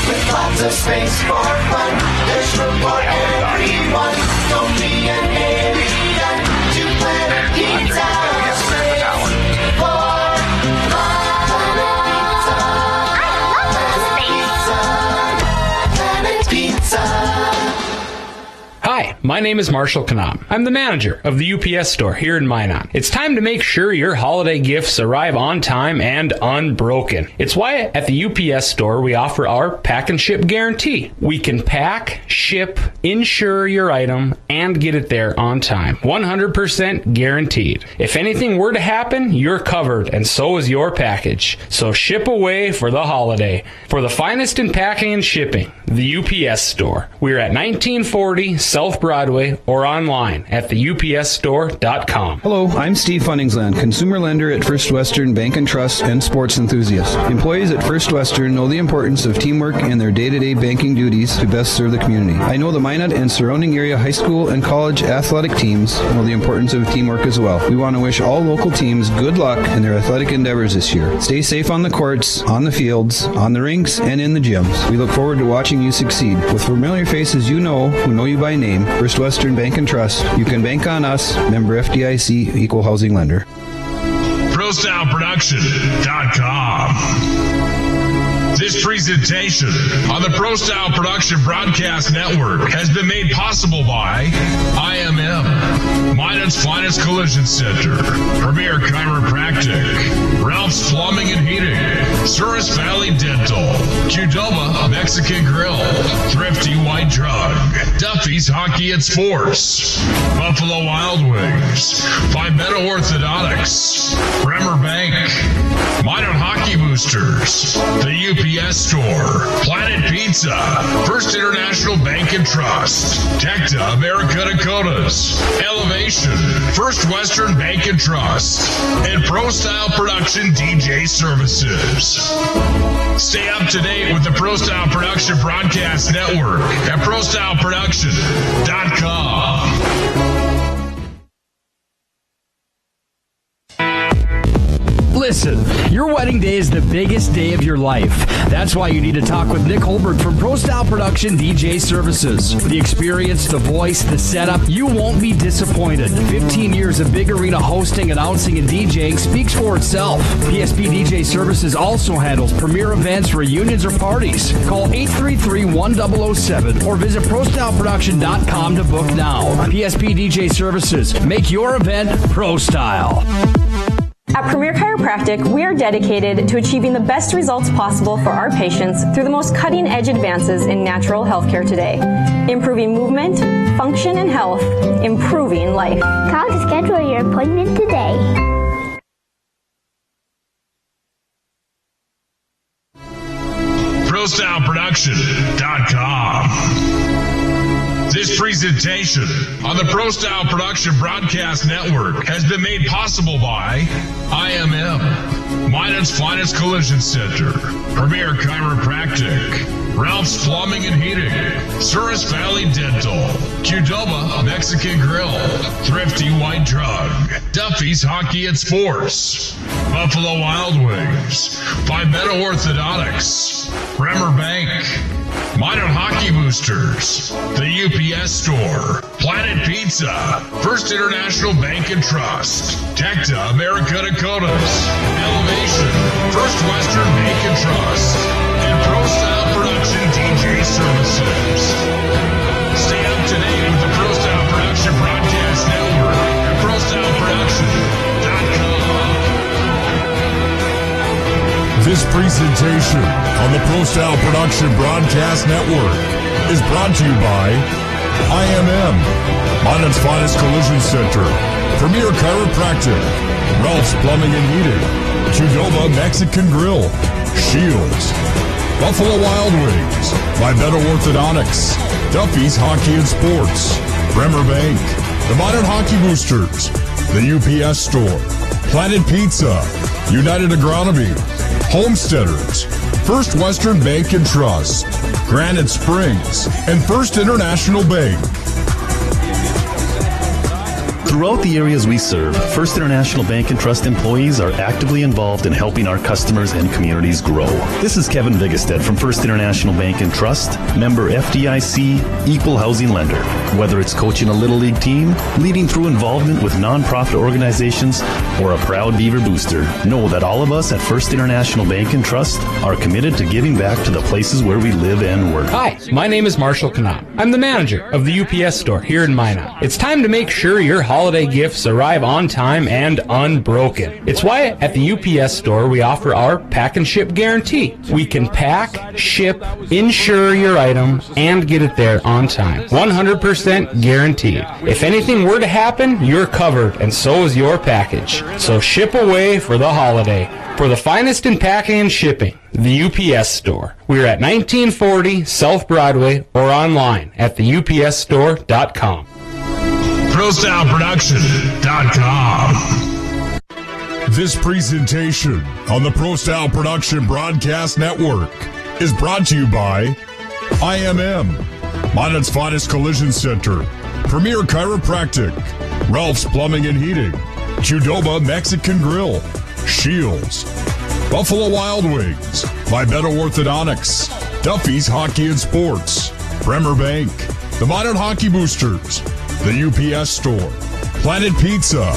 With lots of space for fun, there's room for everyone. Don't be an alien to Planet Pizza. Space for fun. Planet Pizza. Hi, my name is Marshall Kanam. I'm the manager of the UPS store here in Minot. It's time to make sure your holiday gifts arrive on time and unbroken. It's why at the UPS store we offer our pack and ship guarantee. We can pack, ship, insure your item, and get it there on time. 100% guaranteed. If anything were to happen, you're covered, and so is your package. So ship away for the holiday. For the finest in packing and shipping, the UPS store. We're at 1940 South Broadway or online at theupsstore.com. Hello, I'm Steve Funningsland, consumer lender at First Western Bank and Trust and sports enthusiast. Employees at First Western know the importance of teamwork in their day-to-day banking duties to best serve the community. I know the Minot and surrounding area high school and college athletic teams know the importance of teamwork as well. We want to wish all local teams good luck in their athletic endeavors this year. Stay safe on the courts, on the fields, on the rinks, and in the gyms. We look forward to watching you succeed. With familiar faces you know who know you by name, First Western Bank and Trust. You can bank on us. Member FDIC, Equal Housing Lender. ProStyleProduction.com. This presentation on the ProStyle Production Broadcast Network has been made possible by IMM, Minot's Finest Collision Center, Premier Chiropractic, Ralph's Plumbing and Heating, Souris Valley Dental, Qdoba Mexican Grill, Thrifty White Drug, Duffy's Hockey and Sports, Buffalo Wild Wings, Pibetta Orthodontics, Bremer Bank, Minot Hockey Boosters, the UPS Store, Planet Pizza, First International Bank and Trust, Tecta America Dakotas, Elevation, First Western Bank and Trust, and ProStyle Production DJ Services. Stay up to date with the ProStyle Production Broadcast Network at ProStyleProduction.com. Listen, your wedding day is the biggest day of your life. That's why you need to talk with Nick Holbert from ProStyle Production DJ Services. The experience, the voice, the setup, you won't be disappointed. 15 years of big arena hosting, announcing, and DJing speaks for itself. PSP DJ Services also handles premier events, reunions, or parties. Call 833-1007 or visit ProStyleProduction.com to book now. PSP DJ Services. Make your event ProStyle. At Premier Chiropractic, we are dedicated to achieving the best results possible for our patients through the most cutting-edge advances in natural healthcare today. Improving movement, function, and health, improving life. Call to schedule your appointment today. ProStyleProduction.com. This presentation on the ProStyle Production Broadcast Network has been made possible by IMM, Minot's Finest Collision Center, Premier Chiropractic, Ralph's Plumbing and Heating, Souris Valley Dental, Qdoba Mexican Grill, Thrifty White Drug, Duffy's Hockey and Sports, Buffalo Wild Wings, Pibetta Orthodontics, Bremer Bank, Minot Hockey Boosters, the UPS Store, Planet Pizza, First International Bank and Trust, Tecta America Dakotas, Elevation, First Western Bank and Trust, and ProStyle Production DJ Services. Stay up to date with the ProStyle Production Broadcast Network at ProStyleProduction.com. This presentation on the ProStyle Production Broadcast Network is brought to you by IMM, Minot's Finest Collision Center, Premier Chiropractic, Ralph's Plumbing and Heating, Qdoba Mexican Grill, Shields, Buffalo Wild Wings, Pibetta Orthodontics, Duffy's Hockey and Sports, Bremer Bank, the Minot Hockey Boosters, the UPS Store, Planet Pizza, United Agronomy, Homesteaders, First Western Bank and Trust, Granite Springs, and First International Bank. Throughout the areas we serve, First International Bank and Trust employees are actively involved in helping our customers and communities grow. This is Kevin Vigestead from First International Bank and Trust, member FDIC, equal housing lender. Whether it's coaching a Little League team, leading through involvement with nonprofit organizations, or a proud Beaver booster, know that all of us at First International Bank and Trust are committed to giving back to the places where we live and work. Hi, my name is Marshall Knott. I'm the manager of the UPS store here in Minot. It's time to make sure your holiday gifts arrive on time and unbroken. It's why at the UPS store we offer our pack and ship guarantee. We can pack, ship, insure your item, and get it there on time. 100% guaranteed. If anything were to happen, you're covered, and so is your package. So ship away for the holiday. For the finest in packing and shipping, the UPS store. We're at 1940 South Broadway or online at theupsstore.com. ProStyleProduction.com. This presentation on the Pro Style Production Broadcast Network is brought to you by IMM, Minot's finest collision center, Premier Chiropractic, Ralph's Plumbing and Heating, Qdoba Mexican Grill, Shields, Buffalo Wild Wings, Libeto Orthodontics, Duffy's Hockey and Sports, Bremer Bank, the Minot Hockey Boosters, the UPS Store, Planet Pizza,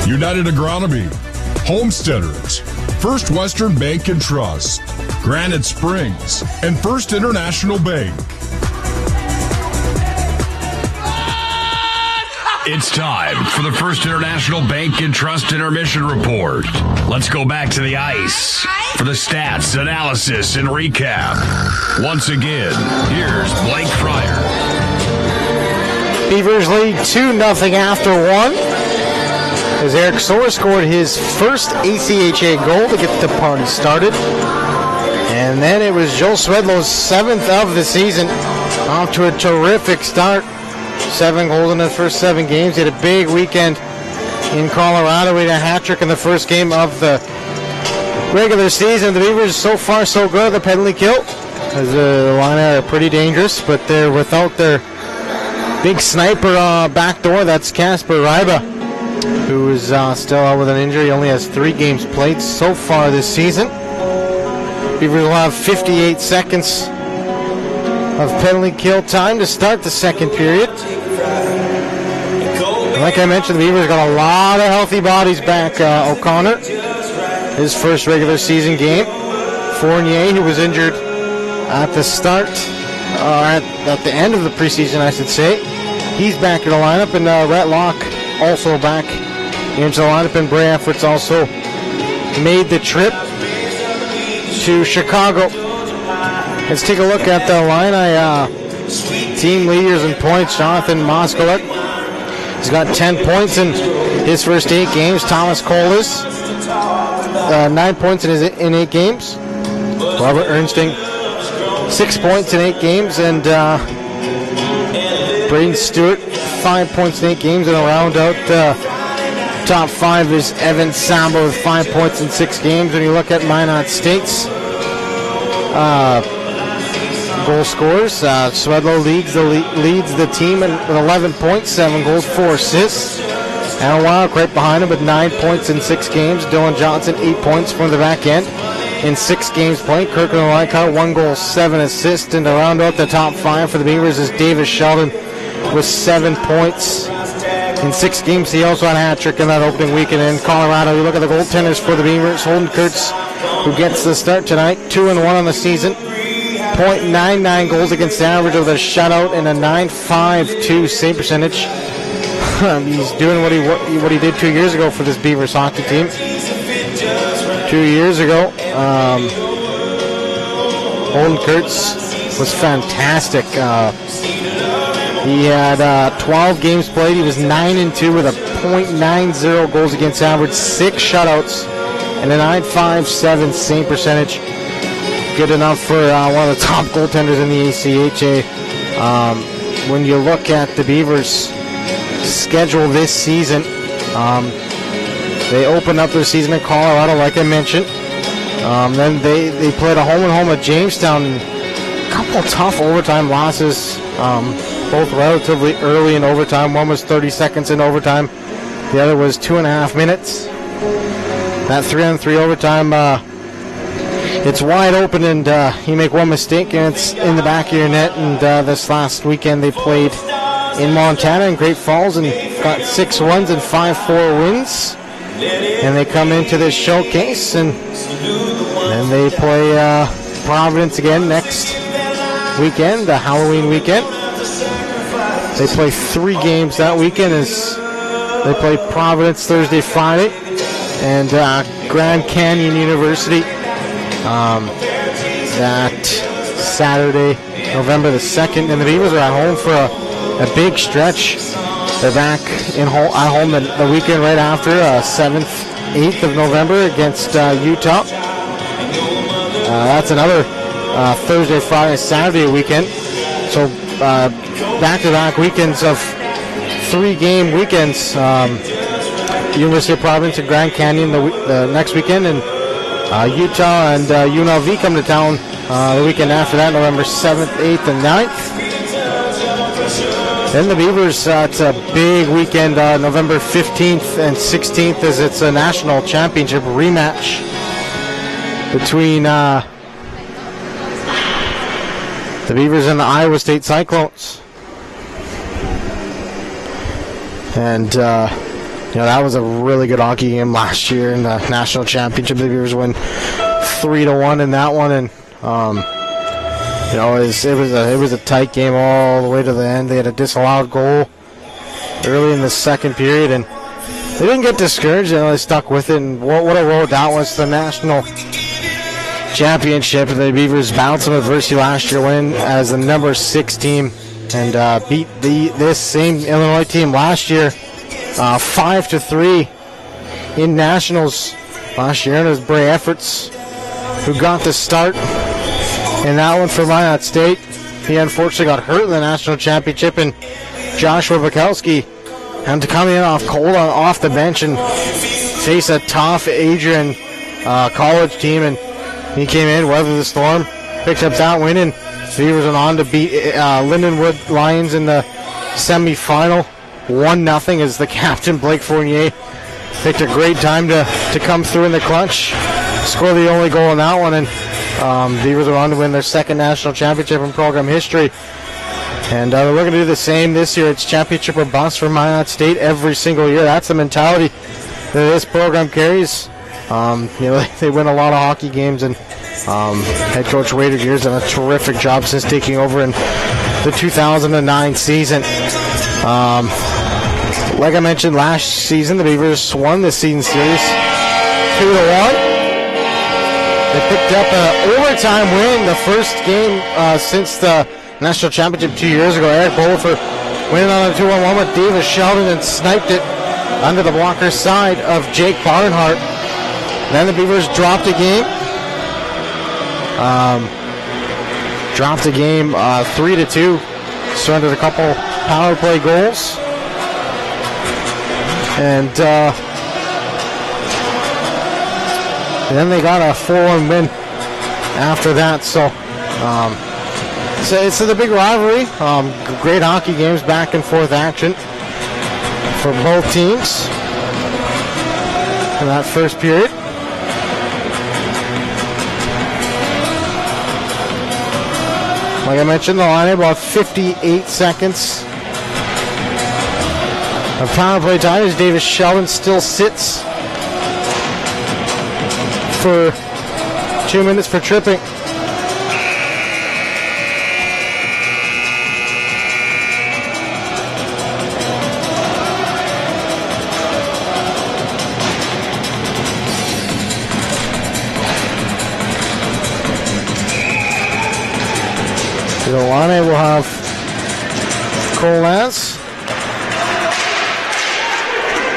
United Agronomy, Homesteaders, First Western Bank and Trust, Granite Springs, and First International Bank. It's time for the First International Bank and Trust Intermission Report. Let's go back to the ice for the stats, analysis, and recap. Once again, here's Blake Fryer. Beavers lead 2-0 after one, as Eric Soar scored his first ACHA goal to get the party started. And then it was Joe Swedlow's 7th of the season, off to a terrific start. 7 goals in the first 7 games. He had a big weekend in Colorado. We had a hat trick in the first game of the regular season. The Beavers, so far so good. The penalty kill, as the Illini are pretty dangerous, but they're without their big sniper back door. That's Casper Ryba, who is still out with an injury. He only has 3 games played so far this season. Beavers will have 58 seconds of penalty kill time to start the second period. And like I mentioned, the Beavers got a lot of healthy bodies back. O'Connor, his first regular season game. Fournier, who was injured at the start, at the end of the preseason, I should say. He's back in the lineup, and Rhett Locke also back into the lineup, and Bray Efforts also made the trip to Chicago. Let's take a look at the Illini team leaders in points. Jonathan Moskowitz, he's got 10 points in his first 8 games. Thomas Colas, 9 points in 8 games. Robert Ernsting, 6 points in 8 games. And Braden Stewart, 5 points in 8 games. And to round out the top 5 is Evan Samba with 5 points in 6 games. When you look at Minot State's goal scorers, Swedlow leads the team with 11 points, 7 goals, 4 assists. Alan Wildk right behind him with 9 points in 6 games. Dylan Johnson, 8 points from the back end in 6 games played. Kirkland Leichhardt, 1 goal, 7 assists. And to round out the top 5 for the Beavers is Davis Sheldon with 7 points in 6 games. He also had a hat trick in that opening weekend in Colorado. You look at the goaltenders for the Beavers. Holden Kurtz, who gets the start tonight, 2-1 on the season. .99 goals against average with a shutout and a .952 save percentage. He's doing what he did 2 years ago for this Beavers hockey team. 2 years ago, Holden Kurtz was fantastic. He had 12 games played. He was 9-2 with a .90 goals against average, 6 shutouts, and a .957 save percentage. Good enough for one of the top goaltenders in the ACHA. When you look at the Beavers' schedule this season, they opened up their season in Colorado, like I mentioned. Then they played a home-and-home at Jamestown. A couple tough overtime losses, both relatively early in overtime. One was 30 seconds in overtime. The other was 2.5 minutes. That 3-on-3 overtime, it's wide open, and you make one mistake and it's in the back of your net. And this last weekend they played in Montana in Great Falls and got 6-1s and 5-4 wins. And they come into this showcase, and then they play Providence again next weekend, the Halloween weekend. They play 3 games that weekend as they play Providence Thursday, Friday, and Grand Canyon University that Saturday, November the 2nd. And the Beavers are at home for a big stretch. They're back at home the weekend right after, 7th, 8th of November against Utah. That's another Thursday, Friday, Saturday weekend. So back-to-back weekends of 3-game weekends. University of Providence and Grand Canyon the next weekend, and Utah and UNLV come to town the weekend after that, November 7th, 8th, and 9th. Then the Beavers, it's a big weekend, November 15th and 16th, as it's a national championship rematch between the Beavers and the Iowa State Cyclones. And, that was a really good hockey game last year in the national championship. The Beavers win 3-1 in that one, and it was a tight game all the way to the end. They had a disallowed goal early in the second period, and they didn't get discouraged. They stuck with it, and what a road that was to the national championship. The Beavers bounced some adversity last year, winning as the number 6 team, and beat this same Illinois team last year 5-3 in nationals last year. And it was Bray Efforts who got the start in that one for Minot State. He unfortunately got hurt in the national championship, and Joshua Bukowski had to come in off the bench and face a tough Adrian college team, and he came in, weathered the storm, picked up that win, and the Beavers went on to beat Lindenwood Lions in the semifinal 1-0 as the captain, Blake Fournier, picked a great time to come through in the clutch, score the only goal in that one, and Beavers are on to win their second national championship in program history. And we're going to do the same this year. It's championship or bust for Minot State every single year. That's the mentality that this program carries. They win a lot of hockey games, and head coach Wader Gears done a terrific job since taking over in the 2009 season. Like I mentioned last season, the Beavers won the season series 2-1. They picked up an overtime win, the first game since the national championship 2 years ago. Eric Bolfer winning on a 2-1-1 with Davis Sheldon and sniped it under the blocker side of Jake Barnhart. Then the Beavers dropped a game. 3-2. Surrendered a couple power play goals. And then they got a 4-1 win after that. So it's the big rivalry. Great hockey games, back and forth action for both teams in that first period. Like I mentioned, the line about 58 seconds of power play time as Davis Sheldon still sits for 2 minutes for tripping. Delane will have Cole Lance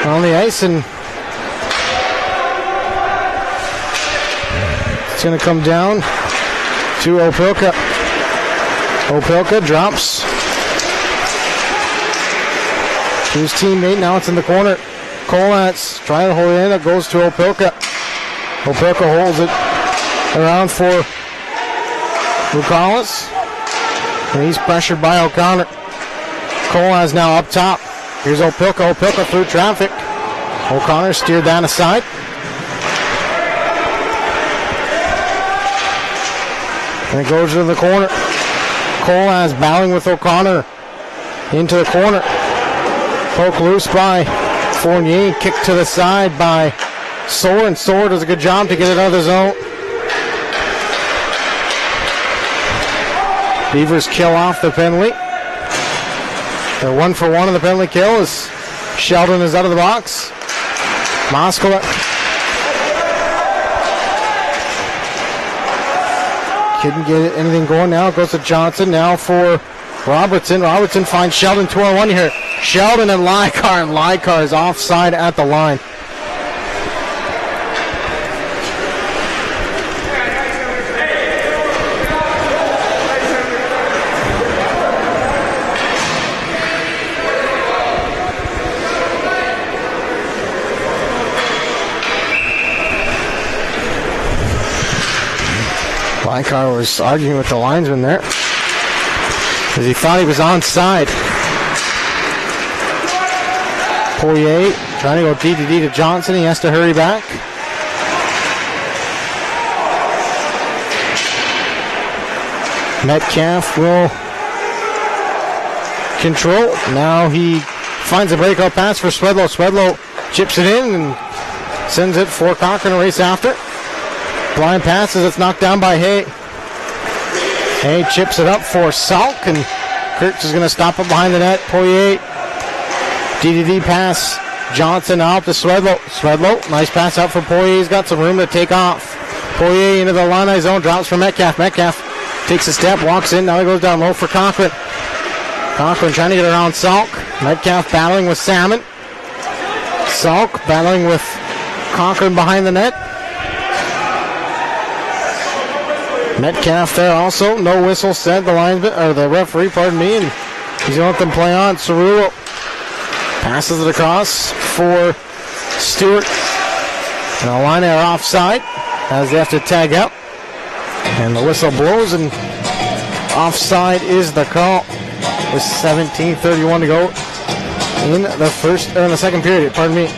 on the ice, and it's going to come down to Opelka. Opelka drops to his teammate. Now it's in the corner. Cole Lance trying to hold it in. It goes to Opelka. Opelka holds it around for Lucalis. And he's pressured by O'Connor. Cole is now up top. Here's Opelka. Opelka through traffic. O'Connor steered that aside. And it goes to the corner. Cole has battling with O'Connor into the corner. Poke loose by Fournier. Kick to the side by Soar, and Soar does a good job to get it out of the zone. Beavers kill off the penalty. They're 1 for 1 on the penalty kill as Sheldon is out of the box. Moskowitz couldn't get anything going. Now it goes to Johnson. Now for Robertson. Robertson finds Sheldon 2-on-1 here. Sheldon and Lykar is offside at the line. Lykar was arguing with the linesman there because he thought he was onside. Poirier trying to go DDD to Johnson. He has to hurry back. Metcalf will control. Now he finds a breakout pass for Swedlow. Swedlow chips it in and sends it for Cochran to race after. Blind passes, it's knocked down by Hay. Hay chips it up for Salk, and Kurtz is going to stop it behind the net. Poirier, DDD pass. Johnson out to Swedlow. Swedlow, nice pass out for Poirier. He's got some room to take off. Poirier into the line zone, drops for Metcalf. Metcalf takes a step, walks in. Now he goes down low for Cochran. Cochran trying to get around Salk. Metcalf battling with Salmon. Salk battling with Cochran behind the net. Metcalf there also. No whistle said. The linesman, or the referee, pardon me, and he's going to let them play on. Cerullo passes it across for Stewart. And Illini are offside as they have to tag out. And the whistle blows, and offside is the call with 17:31 to go in the second period. Pardon me.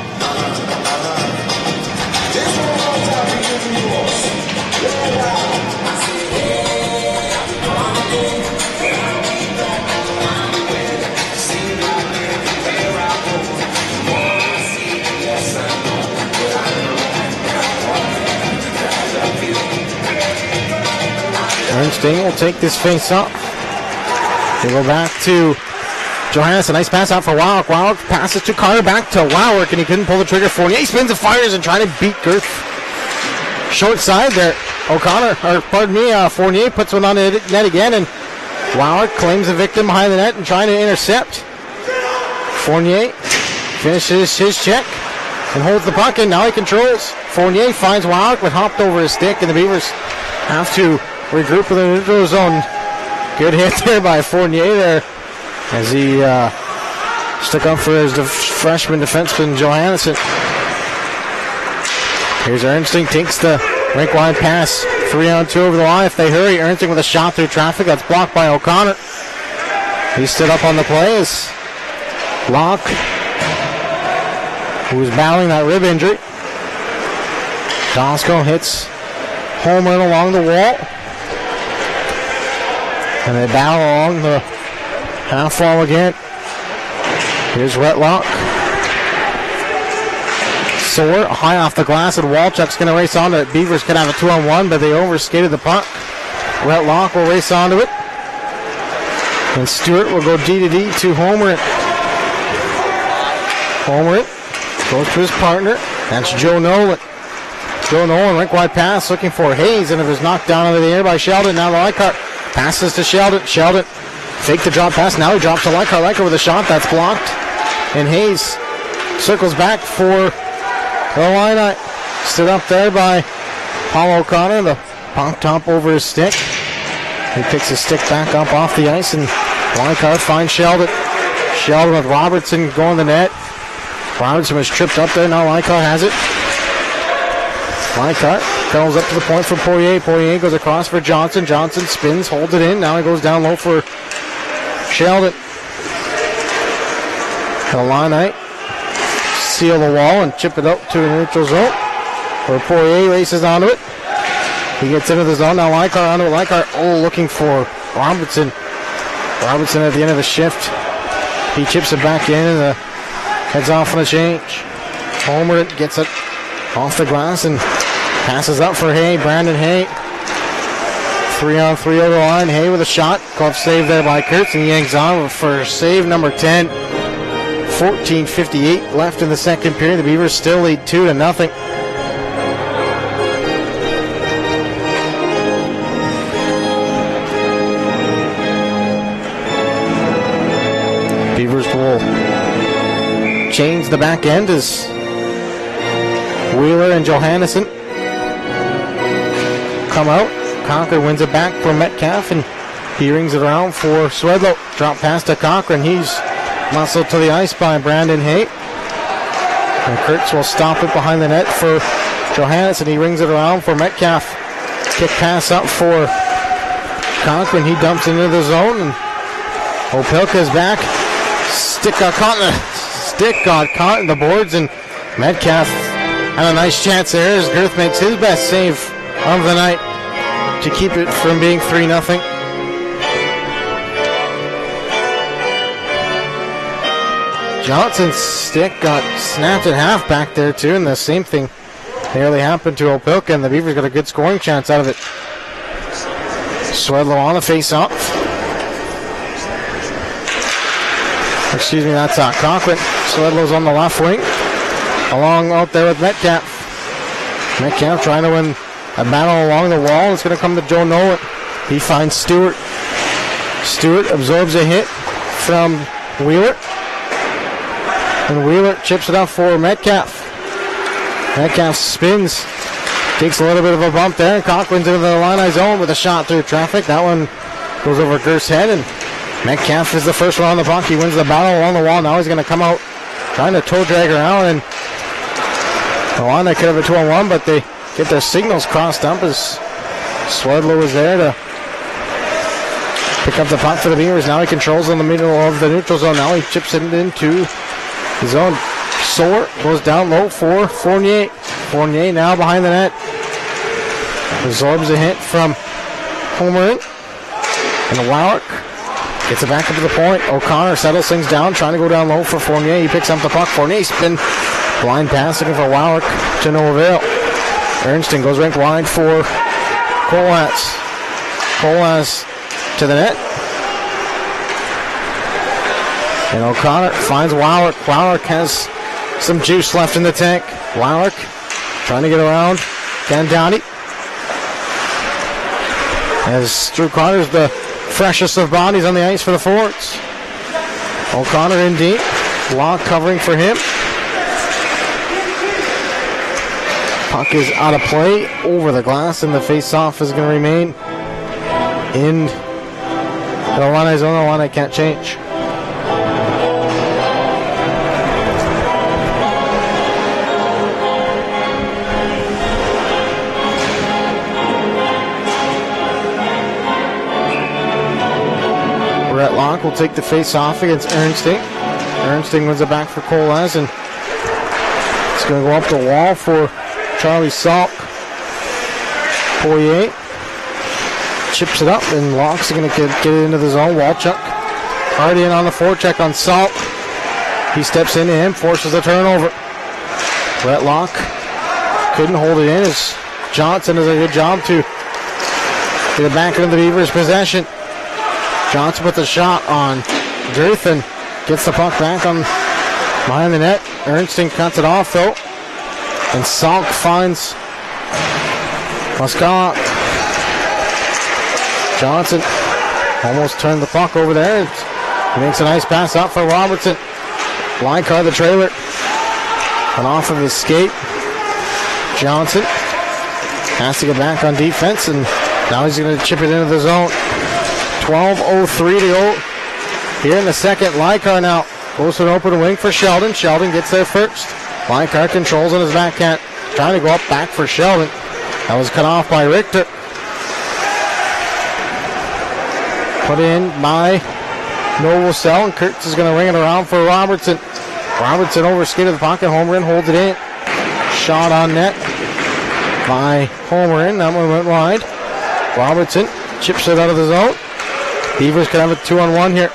Ernsting will take this face up. They go back to Johannes. A nice pass out for Wowrick. Wowrick passes to Carter, back to Wowrick, and he couldn't pull the trigger. Fournier spins and fires and trying to beat Girth. Short side there. Fournier puts one on the net again, and Wowrick claims the victim behind the net and trying to intercept. Fournier finishes his check and holds the puck, and now he controls. Fournier finds Wowrick, but hopped over his stick, and the Beavers have to regroup in the neutral zone. Good hit there by Fournier there as he stuck up for his freshman defenseman Johannesson. Here's Ernsting, takes the rink-wide pass. 3-on-2 over the line. If they hurry, Ernsting with a shot through traffic. That's blocked by O'Connor. He stood up on the play as Locke, who was battling that rib injury. Tosco hits home run along the wall. And they battle along the half wall again. Here's Retlock. Soar high off the glass, and Walchuk's going to race onto it. Beavers could have a 2-on-1, but they overskated the puck. Retlock will race onto it. And Stewart will go D-to-D to Homer it. Homer it. Goes to his partner. That's Joe Nolan. Joe Nolan, rink-wide pass, looking for Hayes, and it was knocked down into the air by Sheldon. Now Lykar passes to Sheldon. Sheldon fake the drop pass. Now he drops to Lykar. Lykar with a shot that's blocked. And Hayes circles back for the Illini. Stood up there by Paul O'Connor. The pop top over his stick. He picks his stick back up off the ice, and Lykar finds Sheldon. Sheldon with Robertson going to the net. Robertson was tripped up there. Now Lykar has it. Lykar curls up to the point for Poirier. Poirier goes across for Johnson. Johnson spins, holds it in. Now he goes down low for Sheldon. Illini seal the wall and chip it out to the neutral zone. Where Poirier races onto it. He gets into the zone. Now Leichhardt onto it. Leichhardt, looking for Robertson. Robertson at the end of the shift. He chips it back in and heads off on a change. Homer gets it off the glass and passes up for Hay. Brandon Hay. 3-on-3 over the line. Hay with a shot. Glove save there by Kurtz, and he hangs on for save number 10. 14:58 left in the second period. The Beavers still lead 2-0. Beavers will change the back end as Wheeler and Johannesson come out. Cochran wins it back for Metcalf, and he rings it around for Swedlow. Drop pass to Cochran. He's muscled to the ice by Brandon Hay. And Kurtz will stop it behind the net for Johannesson. He rings it around for Metcalf. Kick pass up for Cochran. He dumps into the zone, and Opelka's back. Stick got caught in the boards, and Metcalf had a nice chance there as Girth makes his best save of the night to keep it from being 3-0. Johnson's stick got snapped in half back there too, and the same thing nearly happened to Opelka, and the Beavers got a good scoring chance out of it. Swedlow on the face-off. Excuse me, that's Cochran. Swedlow's on the left wing, along out there with Metcalf. Metcalf trying to win a battle along the wall. It's going to come to Joe Nolan. He finds Stewart. Stewart absorbs a hit from Wheeler. And Wheeler chips it up for Metcalf. Metcalf spins. Takes a little bit of a bump there. And Cochran's into the line zone with a shot through traffic. That one goes over Girth's head. And Metcalf is the first one on the puck. He wins the battle along the wall. Now he's going to come out trying to toe drag around. And the line, they could have a 2-on-1, but they get their signals crossed up as Swedlow was there to pick up the puck for the Beavers. Now he controls in the middle of the neutral zone. Now he chips it into his own. Soar goes down low for Fournier. Fournier now behind the net. Absorbs a hit from Homer. And Wowrick gets it back up to the point. O'Connor settles things down, trying to go down low for Fournier. He picks up the puck. Fournier spin. Blind pass looking for Wowrick to no avail. Ernsting goes rink wide for Colas. Colas to the net. And O'Connor finds Wowrick. Wowrick has some juice left in the tank. Wowrick trying to get around Gandani. As Drew Connor's the freshest of bodies on the ice for the Forts. O'Connor in deep. Law covering for him. Puck is out of play over the glass, and the face-off is going to remain in the Illini zone. The Illini can't change. Brett Locke will take the face-off against Ernsting. Ernsting wins it back for Colas, and it's going to go up the wall for Charlie Salk. Poirier chips it up, and Locke's going to get it into the zone. Walchuk already in on the forecheck on Salk. He steps into him, forces a turnover. Brett Locke couldn't hold it in as Johnson does a good job to get it back into the Beavers' possession. Johnson puts a shot on Girth and gets the puck back on behind the net. Ernsting cuts it off though. And Salk finds Muscala. Johnson almost turned the puck over there. He makes a nice pass out for Robertson. Line car the trailer. And off of his skate. Johnson has to get back on defense, and now he's going to chip it into the zone. 12:03 to go here in the second. Leichhardt now goes to an open wing for Sheldon. Sheldon gets there first. Leichhardt controls on his backhand, trying to go up back for Sheldon. That was cut off by Richter. Put in by Novosel, and Kurtz is going to ring it around for Robertson. Robertson over skate of the pocket. Homer in, holds it in. Shot on net by Homer in. That one went wide. Robertson chips it out of the zone. Beavers could have a 2-on-1 here.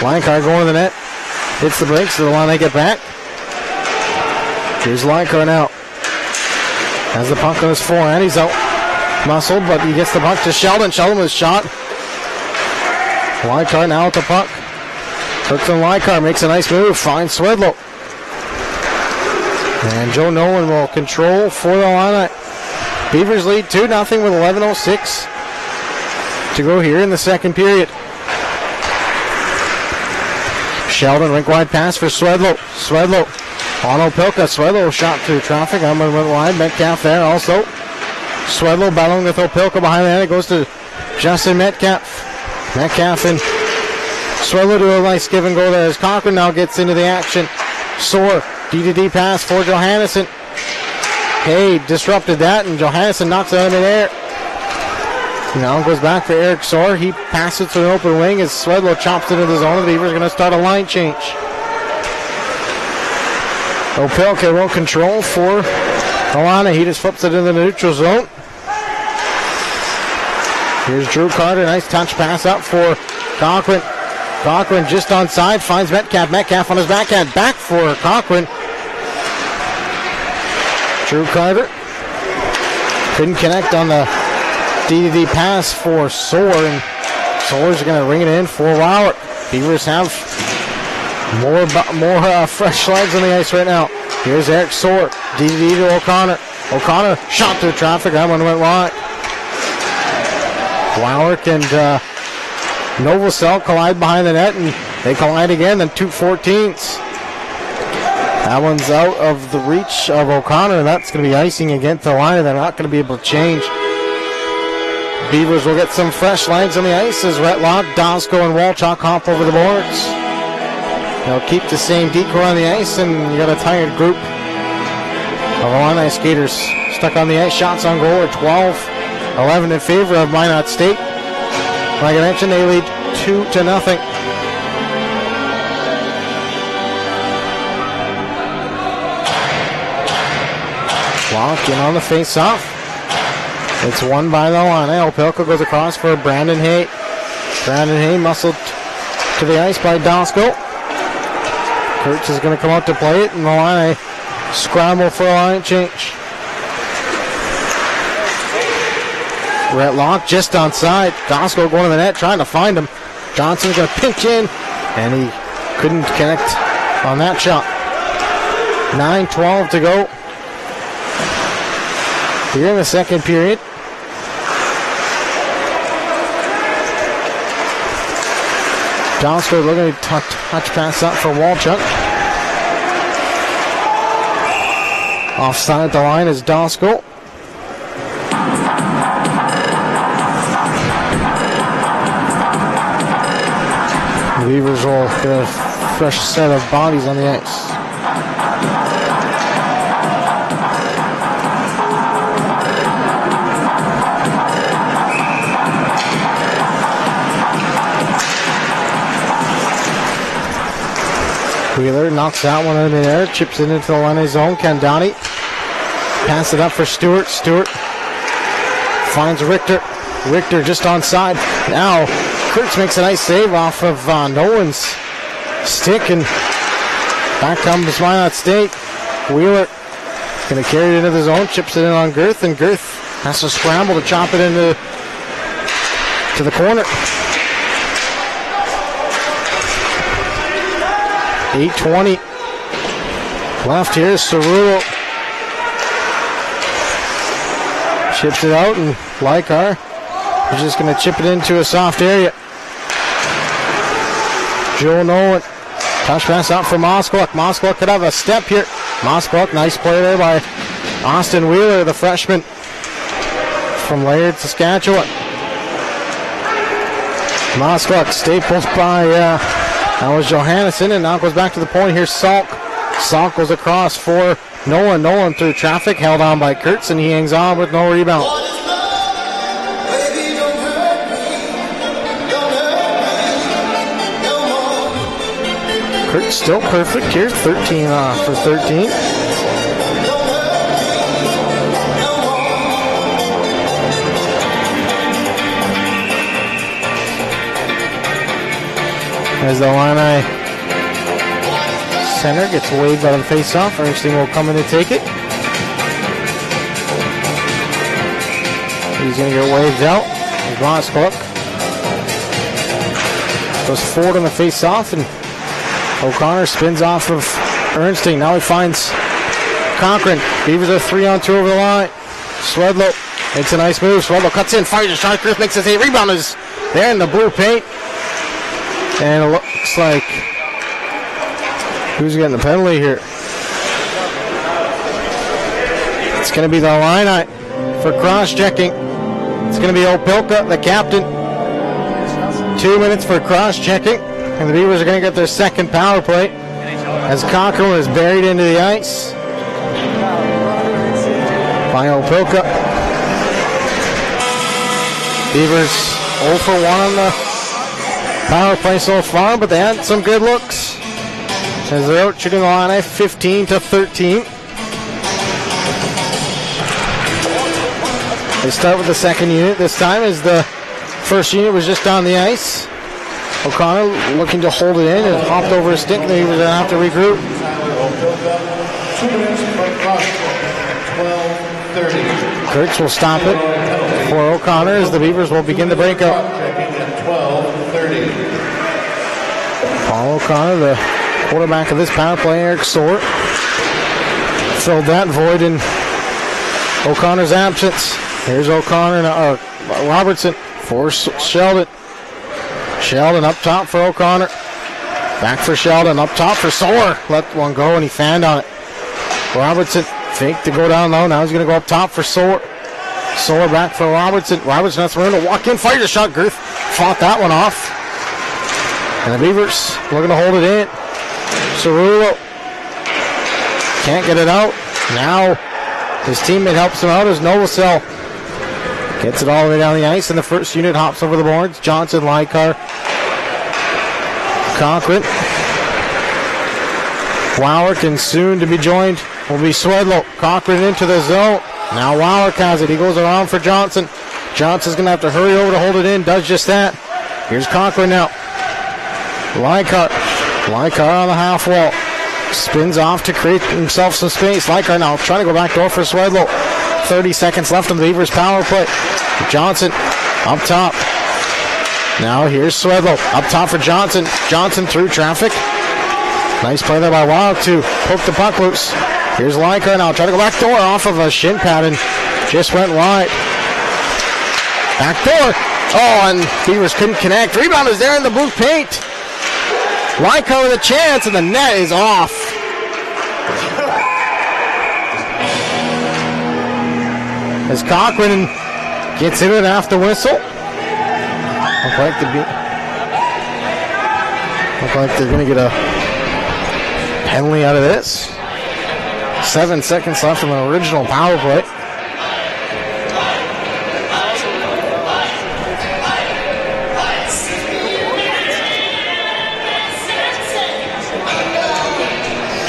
Line car going to the net. Hits the brakes to the line they get back. Here's line car now. Has the puck on his forehand. He's out muscled, but he gets the puck to Sheldon. Sheldon was shot. Line car now with the puck. Hooks on line car. Makes a nice move. Finds Swedlow. And Joe Nolan will control for the line. Beavers lead 2-0 with 11:06 to go here in the second period. Sheldon, rink wide pass for Swedlow. Swedlow on Opelka. Swedlow shot through traffic. I'm going to went wide. Metcalf there also. Swedlow battling with Opelka behind the net. It goes to Justin Metcalf. Metcalf and Swedlow do a nice give and go there as Cochran now gets into the action. Soar, D-to-D pass for Johannesson. Hay disrupted that, and Johannesson knocks it out of midair. Now goes back for Eric Soar. He passes to an open wing as Swedlow chops into the zone. The Beavers are going to start a line change. Opelka will control for Alana. He just flips it into the neutral zone. Here's Drew Carter. Nice touch pass up for Cochran. Cochran just onside. Finds Metcalf. Metcalf on his backhand. Back for Cochran. Drew Carter couldn't connect on the D-to-D pass for Soar, and Soar's going to ring it in for Wowert. Beavers have more fresh legs on the ice right now. Here's Eric Soar. D-to-D to O'Connor. O'Connor shot through traffic. That one went wide. Wowert and Novosel collide behind the net, and they collide again. Then 2-14s. That one's out of the reach of O'Connor, and that's going to be icing against the line. They're not going to be able to change. Beavers will get some fresh lines on the ice as Retlock, Dosco, and Walchuk hop over the boards. They'll keep the same decor on the ice, and you got a tired group of Illini skaters stuck on the ice. Shots on goal are 12-11 in favor of Minot State. Like I mentioned, they lead 2-0. Walking on the face-off. It's won by the line. Opelka goes across for Brandon Hay. Brandon Hay muscled to the ice by Dosco. Kurtz is going to come out to play it, and the line scramble for a line change. Retlock just onside. Dosco going to the net, trying to find him. Johnson's going to pinch in, and he couldn't connect on that shot. 9:12 to go here in the second period. Dosco looking to touch pass up for Walchuk. Offside at the line is Dosco. The Beavers will get a fresh set of bodies on the ice. Wheeler knocks that one out of the air, chips it into the line of zone. Candani pass it up for Stewart. Stewart finds Richter. Richter just onside. Now Kurtz makes a nice save off of Nolan's stick, and back comes Minot State. Wheeler going to carry it into the zone, chips it in on Girth, and Girth has to scramble to chop it into the corner. 8:20 left here. Cerullo chips it out, and Lykar is just going to chip it into a soft area. Joe Nolan, touch pass out for Moskowik. Moskowik could have a step here. Moskowik, nice play there by Austin Wheeler, the freshman from Laird, Saskatchewan. Moskowik staples by that was Johannesson, and now goes back to the point. Here's Salk. Salk goes across for Nolan. Nolan through traffic, held on by Kurtz, and he hangs on with no rebound. Kurt's still perfect here. 13 for 13. As the Illini center gets waved out of the face-off, Ernstine will come in to take it. He's going to get waved out. Glasscock goes forward on the face-off, and O'Connor spins off of Ernstine. Now he finds Cochran. Beavers are 3-on-2 over the line. Swedlow makes a nice move. Swedlow cuts in, fires a shot. Griff makes his rebound is there in the blue paint. And it looks like who's getting the penalty here? It's going to be the Illini for cross-checking. It's going to be Opilka, the captain. 2 minutes for cross-checking. And the Beavers are going to get their second power play as Cochran is buried into the ice by Opilka. Beavers 0 for 1 on the power play so far, but they had some good looks as they're out shooting the line 15 to 13. They start with the second unit this time as the first unit was just on the ice. O'Connor looking to hold it in and hopped over a stick. They were going to have to regroup. 2 minutes for cross 12-30. Kurtz will stop it for O'Connor as the Beavers will begin the breakout. 12-30. Paul O'Connor, the quarterback of this power play, Eric Sort, filled that void in O'Connor's absence. Here's O'Connor and Robertson for Sheldon. Sheldon up top for O'Connor. Back for Sheldon, up top for Soar. Let one go and he fanned on it. Robertson fake to go down low. Now he's going to go up top for Soar. Soar back for Robertson. Robertson has room to walk in, fires a shot. Girth fought that one off. And the Beavers looking to hold it in. Cerullo can't get it out. Now his teammate helps him out as Novosel gets it all the way down the ice, and the first unit hops over the boards. Johnson, Lykar, Cochran, Wowrick, and soon to be joined will be Swedlow. Cochran into the zone. Now Wowrick has it. He goes around for Johnson. Johnson's going to have to hurry over to hold it in. Does just that. Here's Cochran now. Lykar on the half wall. Spins off to create himself some space. Lykar now trying to go back door for Swedlow. 30 seconds left on the Beavers power play. Johnson up top. Now here's Swedlow up top for Johnson. Johnson through traffic. Nice play there by Wild to poke the puck loose. Here's Lykar now trying to go back door off of a shin pad and just went wide. Back door. Oh, and Beavers couldn't connect. Rebound is there in the blue paint. Lykar with a chance, and the net is off. As Cochran gets in it after whistle. Look like they're going to get a penalty out of this. 7 seconds left from an original power play.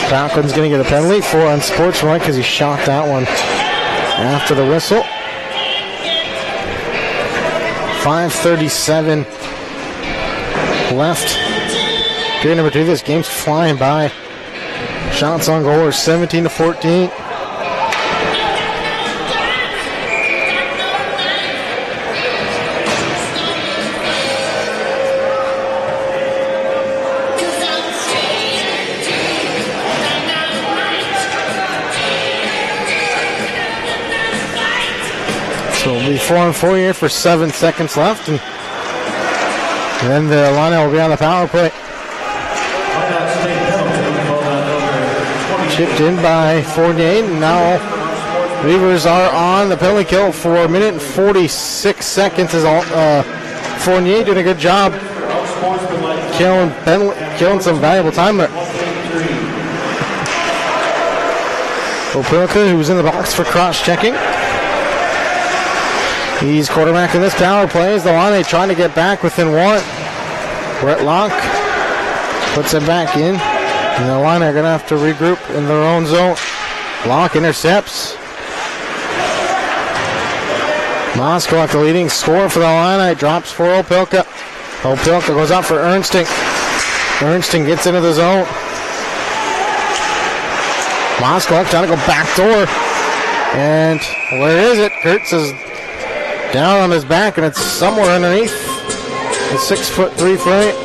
Cochran's going to get a penalty for unsportsmanlike because he shot that one after the whistle. 5:37 left. Period number 2. This game's flying by. Shots on goal are 17 to 14. So it'll be 4-on-4 here for 7 seconds left, and then the Illini will be on the power play. Chipped in by Fournier, and now Beavers are on the penalty kill for a minute and 46 seconds. As Fournier doing a good job killing some valuable time there. Opilka, who was in the box for cross-checking. He's quarterback in this power play as the Illini trying to get back within one. Brett Locke puts it back in. And the Illini are going to have to regroup in their own zone. Locke intercepts. Moskowitz, the leading scorer for the Illini, drops for Opelka. Opelka goes out for Ernsting. Ernsting gets into the zone. Moskowitz trying to go back door. And where is it? Kurtz is down on his back, and it's somewhere underneath the 6'3" frame.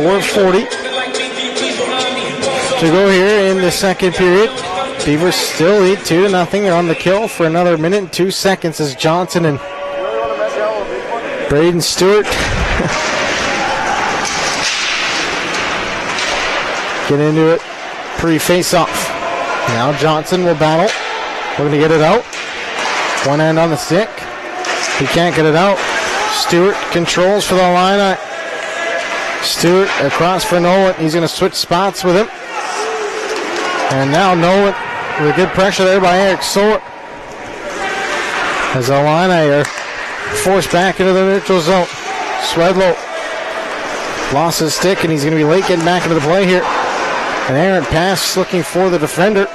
.440 to go here in the second period. Beavers still lead 2-0. They're on the kill for another minute and 2 seconds as Johnson and Braden Stewart get into it pre-face-off. Now Johnson will battle. Looking to get it out. One hand on the stick. He can't get it out. Stewart controls for the Illini. Stewart across for Nolan. He's going to switch spots with him. And now Nolan with a good pressure there by Eric Sort. As the Illini are forced back into the neutral zone. Swedlow lost his stick, and he's going to be late getting back into the play here. An errant pass looking for the defender.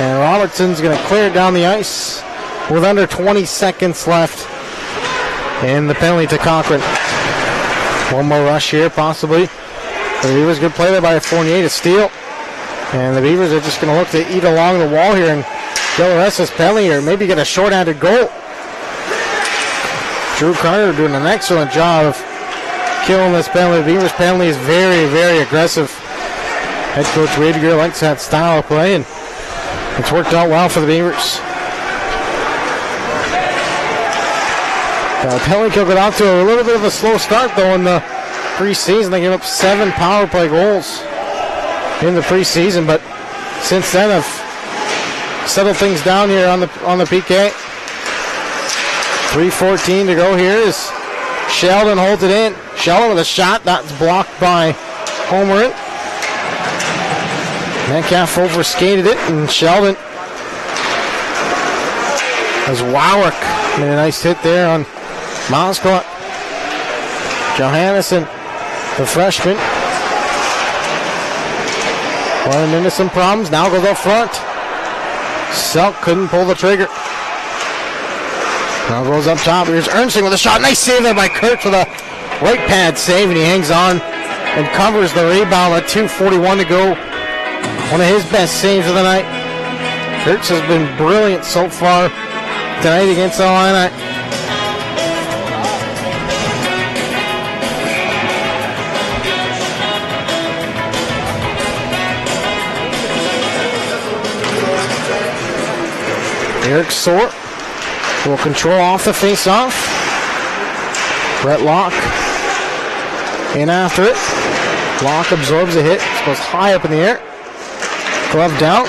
And Robertson's going to clear it down the ice with under 20 seconds left. And the penalty to Cochran. One more rush here, possibly. The Beavers, good play there by Fournier to steal. And the Beavers are just going to look to eat along the wall here and get the rest of this penalty or maybe get a short-handed goal. Drew Carter doing an excellent job of killing this penalty. The Beavers' penalty is very, very aggressive. Head coach Wade Greer likes that style of play, and it's worked out well for the Beavers. Penalty kill got out to a little bit of a slow start, though, in the preseason. They gave up 7 power play goals in the preseason, but since then have settled things down here on the PK. 3:14 to go here as Sheldon holds it in. Sheldon with a shot that's blocked by Homerin. Metcalf overskated it, and Sheldon as Wowrick made a nice hit there on Moskowitz. Johannesson, the freshman, running into some problems. Now goes up front. Selk couldn't pull the trigger. Now goes up top. Here's Ernsting with a shot. Nice save there by Kurtz with a right pad save, and he hangs on and covers the rebound at 2:41 to go. One of his best saves of the night. Kurtz has been brilliant so far tonight against the Illini. Eric Sort will control off the face-off. Brett Locke in after it. Locke absorbs a hit. It goes high up in the air. Glove down.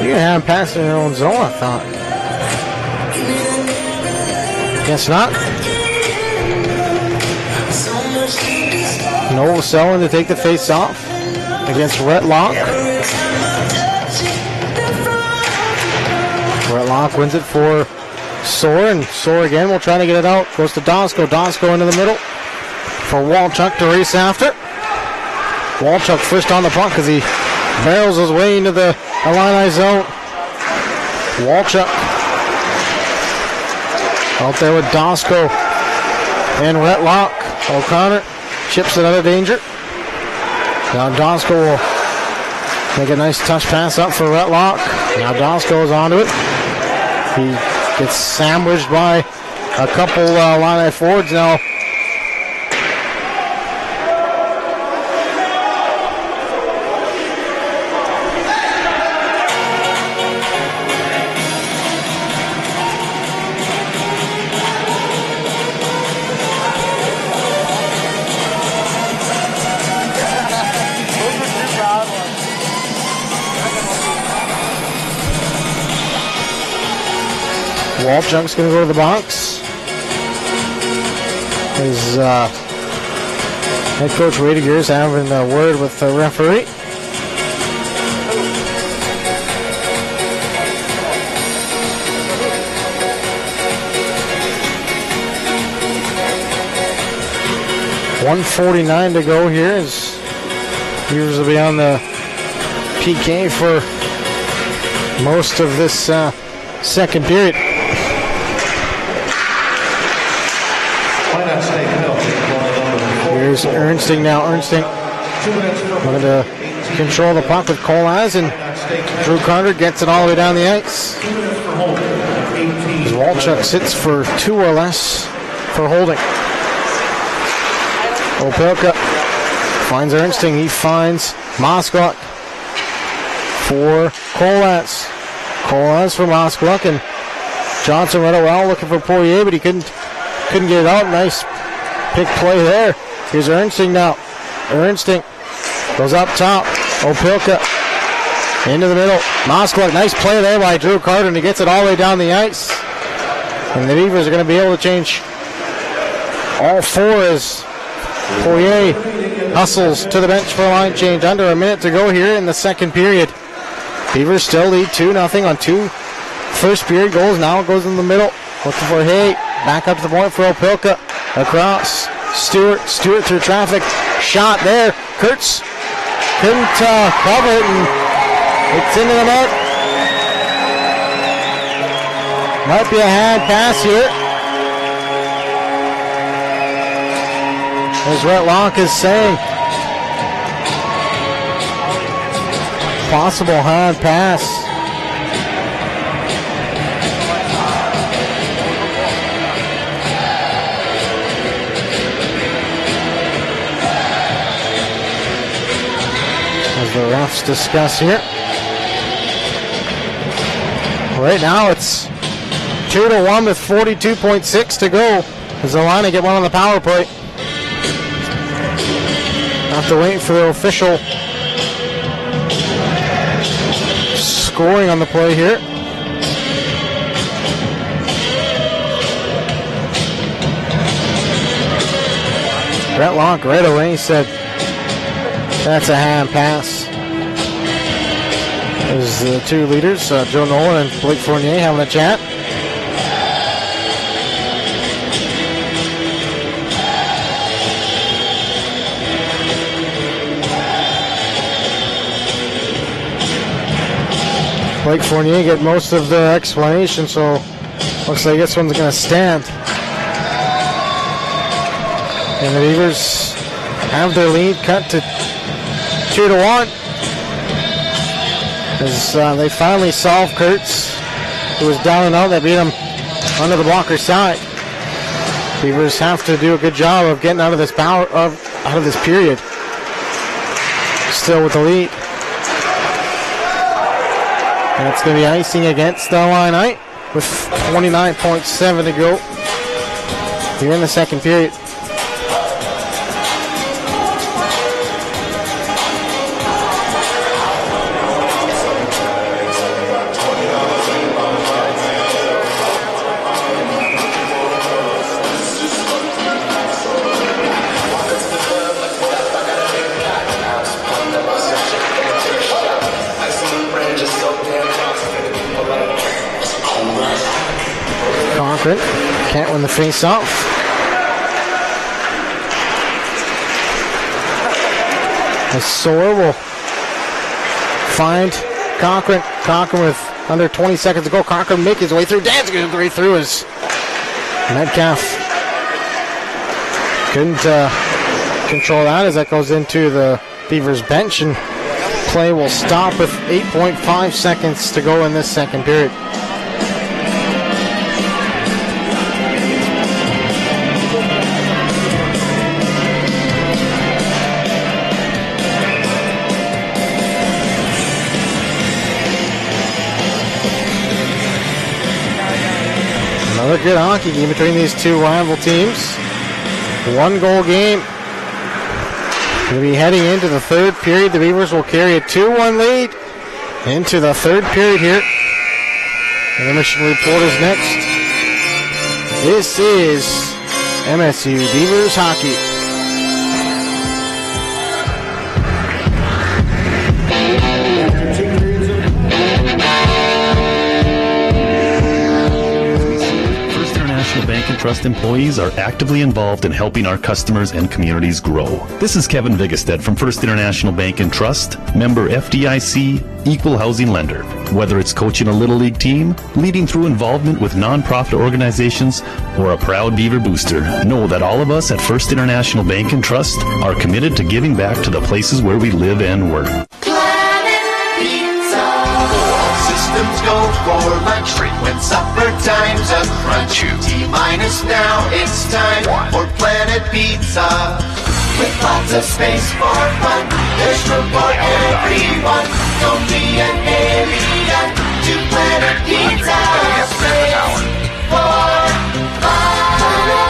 You can have him passing in their own zone, I thought. Guess not. Noel Selwyn to take the face off against Rhett Locke. Rhett Locke wins it for Soar, and Soar again will try to get it out. Goes to Dosko. Dosko into the middle for Walchuk to race after. Walchuk first on the puck as he barrels his way into the Illini zone. Walchuk out there with Dosko and Rhett Locke. O'Connor chips it out of danger. Now Dosko will make a nice touch pass up for Rhett Locke. Now Dosko is onto it. He gets sandwiched by a couple Illini forwards now. Walchuk's going to go to the box. His head coach Radiger is having a word with the referee. .149 to go here as Beavers will be on the PK for most of this second period. Here's Ernsting now. Ernsting going to control the puck with Colaz, and Drew Carter gets it all the way down the ice. As Walchuk sits for 2 or less for holding. Opelka finds Ernsting. He finds Moskluck for Colaz. Colaz for Moskluck, and Johnson read it well, looking for Poirier, but he couldn't get it out. Nice pick play there. Here's Ernsting now. Ernsting goes up top. Opelka into the middle. Moskluck, nice play there by Drew Carter, and he gets it all the way down the ice. And the Beavers are going to be able to change all 4 as Poirier hustles to the bench for a line change. Under a minute to go here in the second period. Beavers still lead 2-0 on 2 first period goals. Now it goes in the middle. Looking for Hay. Back up to the point for Opelka. Across. Stewart through traffic. Shot there. Kurtz couldn't cover it, and it's into the net. Might be a hand pass here. As Rhett Locke is saying. Possible hand pass. As the refs discuss here. Right now it's 2-1 with 42.6 to go. As the Illini get one on the power play. Have to wait for the official scoring on the play here. Rhett Locke right away said that's a hand pass. There's the 2 leaders, Joe Nolan and Blake Fournier, having a chat. Blake Fournier get most of the explanation, so looks like this one's going to stand. And the Beavers have their lead cut to 2-1. As they finally solved Kurtz, who was down and out. They beat him under the blocker side. Beavers have to do a good job of getting out of this period. Still with the lead. And it's going to be icing against the Illini with 29.7 to go here in the second period. Can't win the face-off. As Soar will find Cochran. Cochran with under 20 seconds to go. Cochran make his way through. Dancing his way through as Metcalf couldn't control that as that goes into the Beavers bench, and play will stop with 8.5 seconds to go in this second period. Another good hockey game between these 2 rival teams. 1-goal game. Going to be heading into the third period. The Beavers will carry a 2-1 lead into the third period here. Intermission report is next. This is MSU Beavers hockey. First International Bank and Trust employees are actively involved in helping our customers and communities grow. This is Kevin Vigestad from First International Bank and Trust, member FDIC, equal housing lender. Whether it's coaching a Little League team, leading through involvement with nonprofit organizations, or a proud Beaver booster, know that all of us at First International Bank and Trust are committed to giving back to the places where we live and work. Planet Pizza. All systems go for lunch break when supper time's a crunch. T-minus now, it's time for Planet Pizza. With lots of space for fun, there's room for everyone. Don't be an alien to Planet Pizza. Space for fun. Planet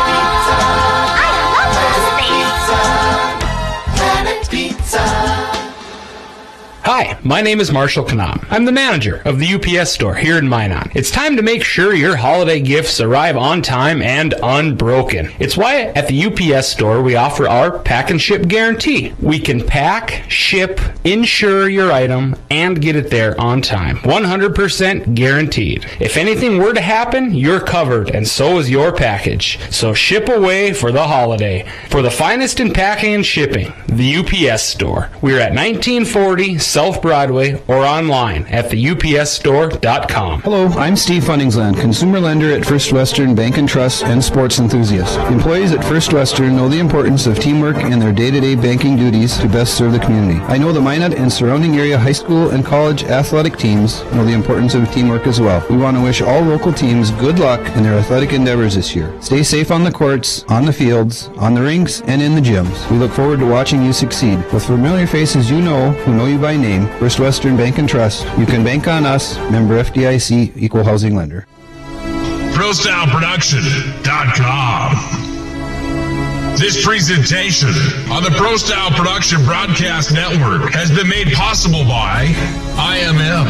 Pizza. Planet Pizza. Hi, my name is Marshall Knop. I'm the manager of the UPS store here in Minot. It's time to make sure your holiday gifts arrive on time and unbroken. It's why at the UPS store we offer our pack and ship guarantee. We can pack, ship, insure your item, and get it there on time. 100% guaranteed. If anything were to happen, you're covered, and so is your package. So ship away for the holiday. For the finest in packing and shipping, the UPS store. We're at 1940 South Broadway or online at theupsstore.com. Hello, I'm Steve Funningsland, consumer lender at First Western Bank and Trust and sports enthusiast. Employees at First Western know the importance of teamwork in their day-to-day banking duties to best serve the community. I know the Minot and surrounding area high school and college athletic teams know the importance of teamwork as well. We want to wish all local teams good luck in their athletic endeavors this year. Stay safe on the courts, on the fields, on the rinks, and in the gyms. We look forward to watching you succeed. With familiar faces you know, who know you by name, First Western Bank and Trust. You can bank on us, member FDIC, equal housing lender. ProStyleProduction.com. This presentation on the ProStyle Production Broadcast Network has been made possible by IMM,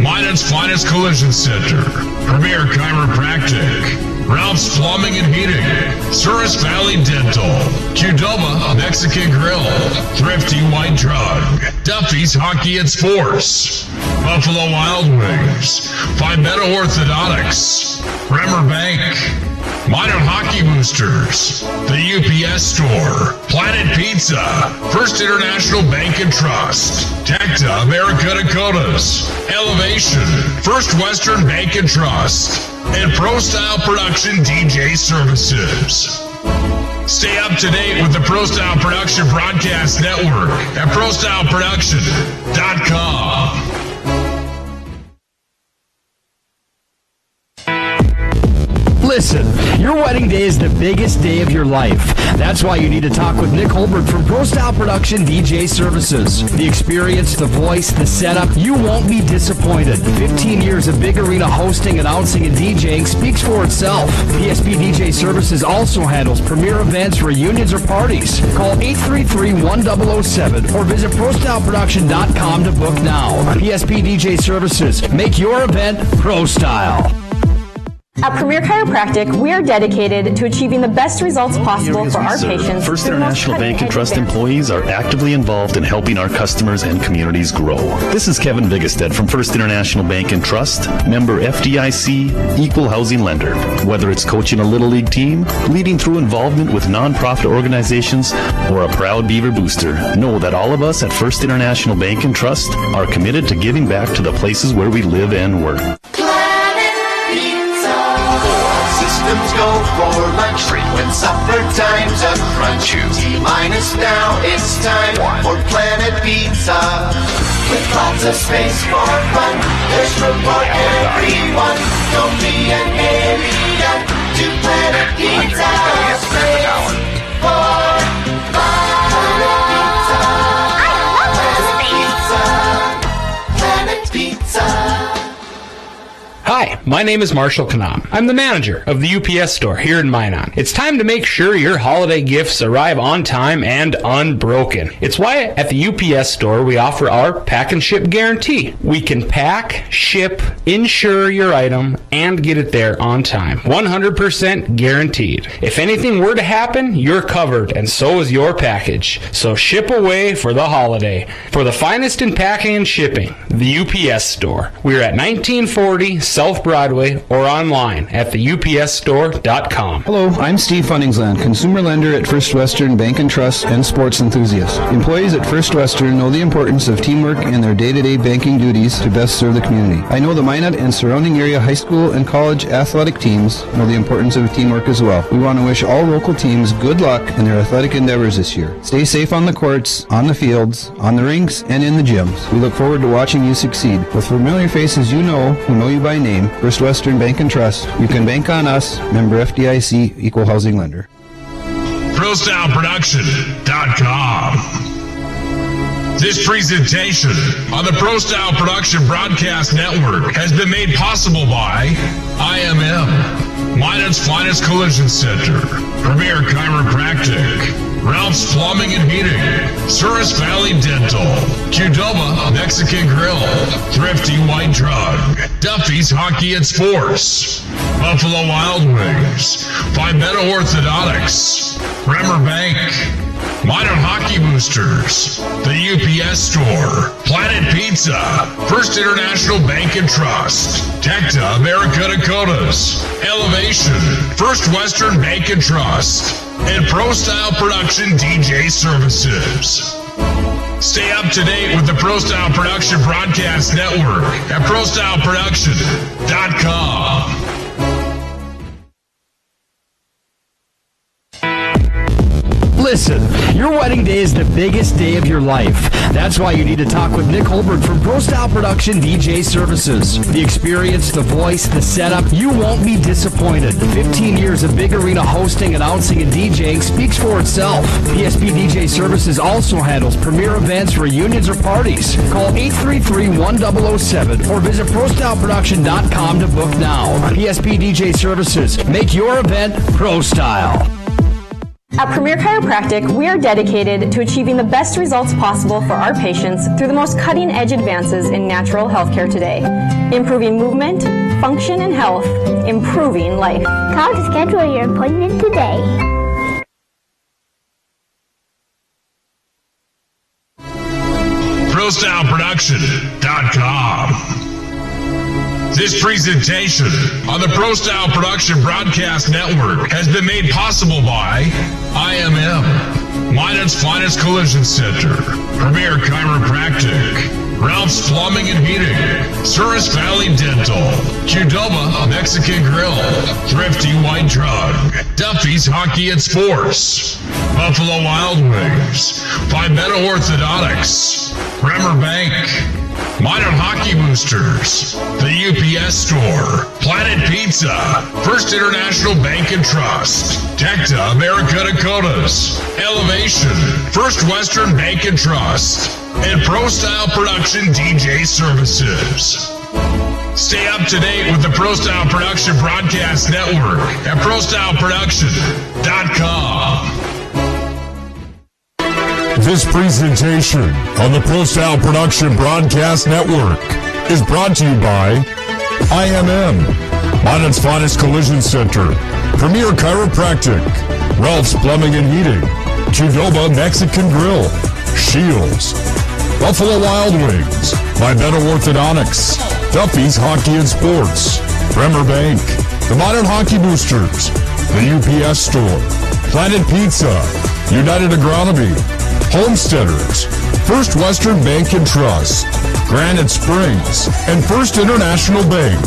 Minot's finest collision center, Premier Chiropractic, Ralph's Plumbing and Heating, Souris Valley Dental, Qdoba Mexican Grill, Thrifty White Drug, Duffy's Hockey and Sports, Buffalo Wild Wings, Pimento Orthodontics, Bremer Bank, Minor Hockey Boosters, the UPS Store, Planet Pizza, First International Bank and Trust, Tacta America Dakotas, Elevation, First Western Bank and Trust, and ProStyle Production DJ Services. Stay up to date with the ProStyle Production Broadcast Network at ProStyleProduction.com. Listen, your wedding day is the biggest day of your life. That's why you need to talk with Nick Holbert from ProStyle Production DJ Services. The experience, the voice, the setup, you won't be disappointed. 15 years of big arena hosting, announcing, and DJing speaks for itself. PSP DJ Services also handles premier events, reunions, or parties. Call 833-1007 or visit ProStyleProduction.com to book now. PSP DJ Services. Make your event ProStyle. At Premier Chiropractic, we are dedicated to achieving the best results possible for our patients. First International Bank and Trust employees are actively involved in helping our customers and communities grow. This is Kevin Vigestad from First International Bank and Trust, member FDIC, equal housing lender. Whether it's coaching a Little League team, leading through involvement with nonprofit organizations, or a proud Beaver booster, know that all of us at First International Bank and Trust are committed to giving back to the places where we live and work. Systems go for lunch break when supper time's a crunch. T-minus now, it's time for Planet Pizza. With lots of space for fun, there's room for everyone. Don't be an alien to Planet Pizza. Space for fun. Planet Pizza. Planet Pizza. Hi, My name is Marshall Kanam. I'm the manager of the UPS store here in Minot. It's time to make sure your holiday gifts arrive on time and unbroken. It's why at the UPS store we offer our pack and ship guarantee. We can pack, ship, insure your item, and get it there on time. 100% guaranteed. If anything were to happen, you're covered, and so is your package. So ship away for the holiday. For the finest in packing and shipping, the UPS store. We're at 1940 South Broadway or online at theupsstore.com. Hello, I'm Steve Funningsland, consumer lender at First Western Bank and Trust and sports enthusiast. Employees at First Western know the importance of teamwork in their day-to-day banking duties to best serve the community. I know the Minot and surrounding area high school and college athletic teams know the importance of teamwork as well. We want to wish all local teams good luck in their athletic endeavors this year. Stay safe on the courts, on the fields, on the rinks, and in the gyms. We look forward to watching you succeed. With familiar faces you know, who know you by name, First Western Bank and Trust, you can bank on us, member FDIC, equal housing lender. ProStyleProduction.com. This presentation on the Pro Style Production Broadcast Network has been made possible by IMM, Minot's finest collision center, Premier Chiropractic, Ralph's Plumbing and Heating, Souris Valley Dental, Qdoba Mexican Grill, Thrifty White Drug, Duffy's Hockey and Sports, Buffalo Wild Wings, Pibetta Orthodontics, Bremer Bank, Minot Hockey Boosters, the UPS Store, Planet Pizza, First International Bank and Trust, Tecta America Dakotas, Elevation, First Western Bank and Trust, and Pro Style Production DJ Services. Stay up to date with the Pro Style Production Broadcast Network at ProStyleProduction.com. Listen, your wedding day is the biggest day of your life. That's why you need to talk with Nick Holbert from Pro Style Production DJ Services. The experience, the voice, the setup, you won't be disappointed. 15 years of big arena hosting, announcing, and DJing speaks for itself. PSP DJ Services also handles premier events, reunions, or parties. Call 833-1007 or visit ProStyleProduction.com to book now. PSP DJ Services. Make your event Pro Style. At Premier Chiropractic, we are dedicated to achieving the best results possible for our patients through the most cutting-edge advances in natural healthcare today. Improving movement, function, and health. Improving life. Call to schedule your appointment today. ProStyleProduction.com. This presentation on the Pro Style Production Broadcast Network has been made possible by IMM, Minot's finest collision center, Premier Chiropractic, Ralph's Plumbing and Heating, Souris Valley Dental, Qdoba Mexican Grill, Thrifty White Drug, Duffy's Hockey and Sports, Buffalo Wild Wings, Pibetta Orthodontics, Bremer Bank, Minot Hockey Boosters, the UPS Store, Planet Pizza, First International Bank and Trust, Tecta America Dakotas, Elevation, First Western Bank and Trust, and Pro Style Production DJ Services. Stay up to date with the Pro Style Production Broadcast Network at ProStyleProduction.com. This presentation on the Pro Style Production Broadcast Network is brought to you by IMM, Minot's finest collision center, Premier Chiropractic, Ralph's Plumbing and Heating, Qdoba Mexican Grill, Shields, Buffalo Wild Wings, Pibetta Orthodontics, Duffy's Hockey and Sports, Bremer Bank, the Minot Hockey Boosters, the UPS Store, Planet Pizza, United Agronomy, Homesteaders, First Western Bank and Trust, Granite Springs, and First International Bank.